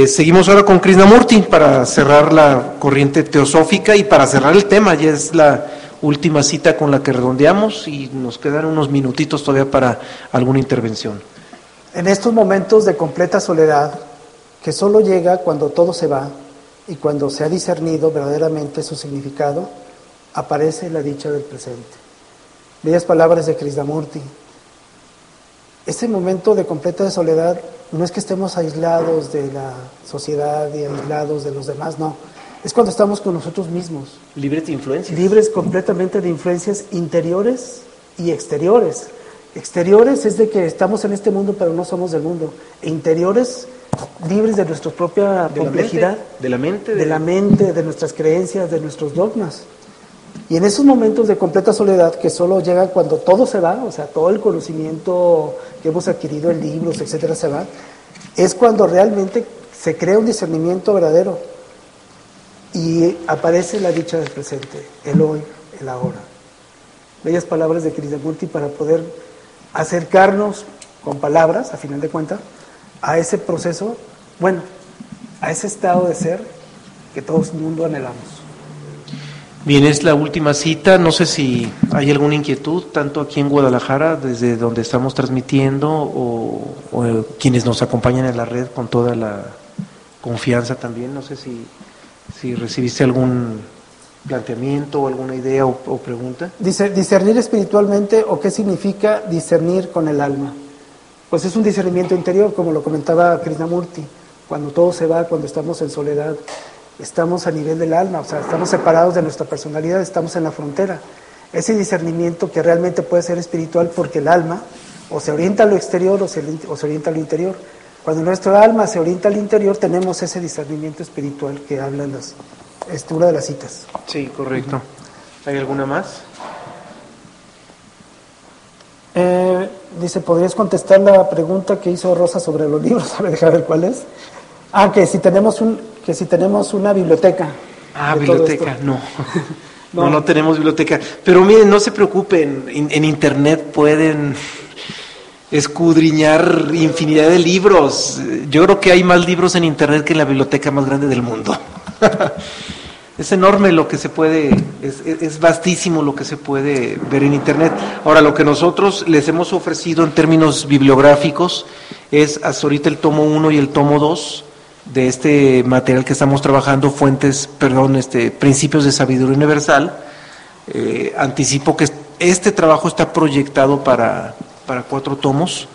Seguimos ahora con Krishnamurti para cerrar la corriente teosófica y para cerrar el tema. Ya es la última cita con la que redondeamos y nos quedan unos minutitos todavía para alguna intervención. En estos momentos de completa soledad, que solo llega cuando todo se va y cuando se ha discernido verdaderamente su significado, aparece la dicha del presente. Bellas palabras de Krishnamurti. Este momento de completa soledad no es que estemos aislados de la sociedad y aislados de los demás, no. Es cuando estamos con nosotros mismos. Libres de influencias. Libres completamente de influencias interiores y exteriores. Exteriores es de que estamos en este mundo pero no somos del mundo. E interiores, libres de nuestra propia complejidad. De la mente. De la mente, de nuestras creencias, de nuestros dogmas. Y en esos momentos de completa soledad, que solo llegan cuando todo se va, o sea, todo el conocimiento que hemos adquirido en libros, etcétera, se va, es cuando realmente se crea un discernimiento verdadero y aparece la dicha del presente, el hoy, el ahora. Bellas palabras de Krishnamurti para poder acercarnos con palabras, a final de cuentas, a ese proceso, bueno, a ese estado de ser que todo el mundo anhelamos. Bien, es la última cita. No sé si hay alguna inquietud, tanto aquí en Guadalajara, desde donde estamos transmitiendo, o quienes nos acompañan en la red con toda la confianza también. No sé si recibiste algún planteamiento o alguna idea o pregunta. Dice, discernir espiritualmente, ¿o qué significa discernir con el alma? Pues es un discernimiento interior, como lo comentaba Krishnamurti. Cuando todo se va, cuando estamos en soledad, estamos a nivel del alma, o sea, estamos separados de nuestra personalidad, estamos en la frontera. Ese discernimiento que realmente puede ser espiritual, porque el alma o se orienta a lo exterior o se orienta a lo interior. Cuando nuestra alma se orienta al interior, tenemos ese discernimiento espiritual que habla en una de las citas. Sí, correcto. ¿Hay alguna más? Dice, ¿podrías contestar la pregunta que hizo Rosa sobre los libros? A ver, déjame ver cuál es. Que si tenemos una biblioteca. Biblioteca, no. No tenemos biblioteca. Pero miren, no se preocupen, en Internet pueden escudriñar infinidad de libros. Yo creo que hay más libros en Internet que en la biblioteca más grande del mundo. Es enorme lo que se puede, es vastísimo lo que se puede ver en Internet. Ahora, lo que nosotros les hemos ofrecido en términos bibliográficos es hasta ahorita el tomo 1 y el tomo 2 de este material que estamos trabajando, Principios de Sabiduría Universal. Anticipo que este trabajo está proyectado para 4 tomos.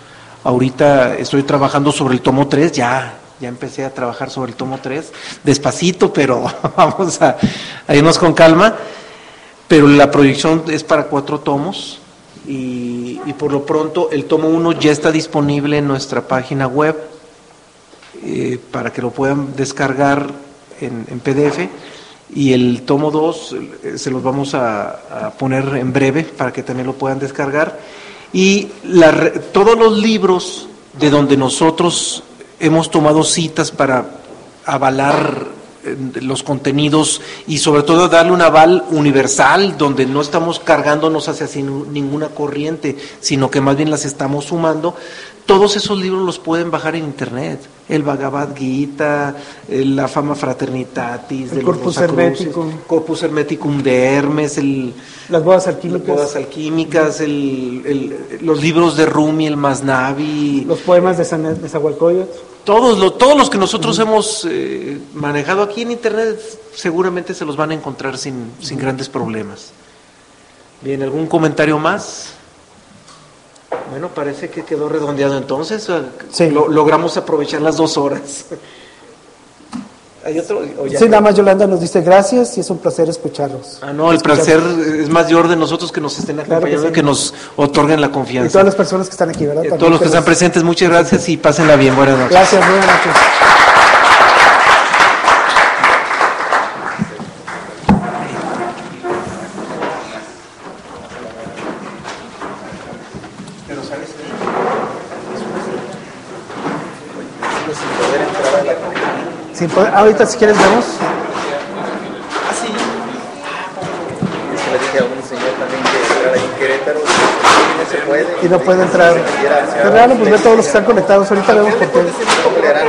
Ahorita estoy trabajando sobre el tomo 3, ya empecé a trabajar sobre el tomo 3, despacito, pero vamos a irnos con calma. Pero la proyección es para 4 tomos y por lo pronto el tomo 1 ya está disponible en nuestra página web para que lo puedan descargar en PDF, y el tomo 2 se los vamos a poner en breve para que también lo puedan descargar. Y todos los libros de donde nosotros hemos tomado citas para avalar los contenidos y sobre todo darle un aval universal, donde no estamos cargándonos hacia ninguna corriente, sino que más bien las estamos sumando. Todos esos libros los pueden bajar en Internet. El Bhagavad Gita, la Fama Fraternitatis, el Corpus Hermeticum, Corpus Hermeticum de Hermes, las Bodas Alquímicas, los libros de Rumi, el Masnavi, los poemas de Nezahualcóyotl. Todos los que nosotros hemos manejado aquí en Internet seguramente se los van a encontrar sin grandes problemas. Bien, ¿algún comentario más? Bueno, parece que quedó redondeado entonces. Sí. Logramos aprovechar las 2 horas. ¿Hay otro? Sí, nada más Yolanda nos dice gracias y es un placer escucharlos. El placer es mayor de nosotros que nos estén acompañando, y que nos otorguen la confianza. Y todas las personas que están aquí, ¿verdad? Todos los que están presentes, muchas gracias y pásenla bien. Buenas noches. Gracias, buenas noches. Pero ¿sabes qué? Sin poder, ahorita si quieres vemos. Sí. Es que le dije a un señor también que entrar ahí en Querétaro y no se puede. Y no puede entrar. Pero pues ve todos los que están conectados. Ahorita vemos por qué. ¿Cómo le harán?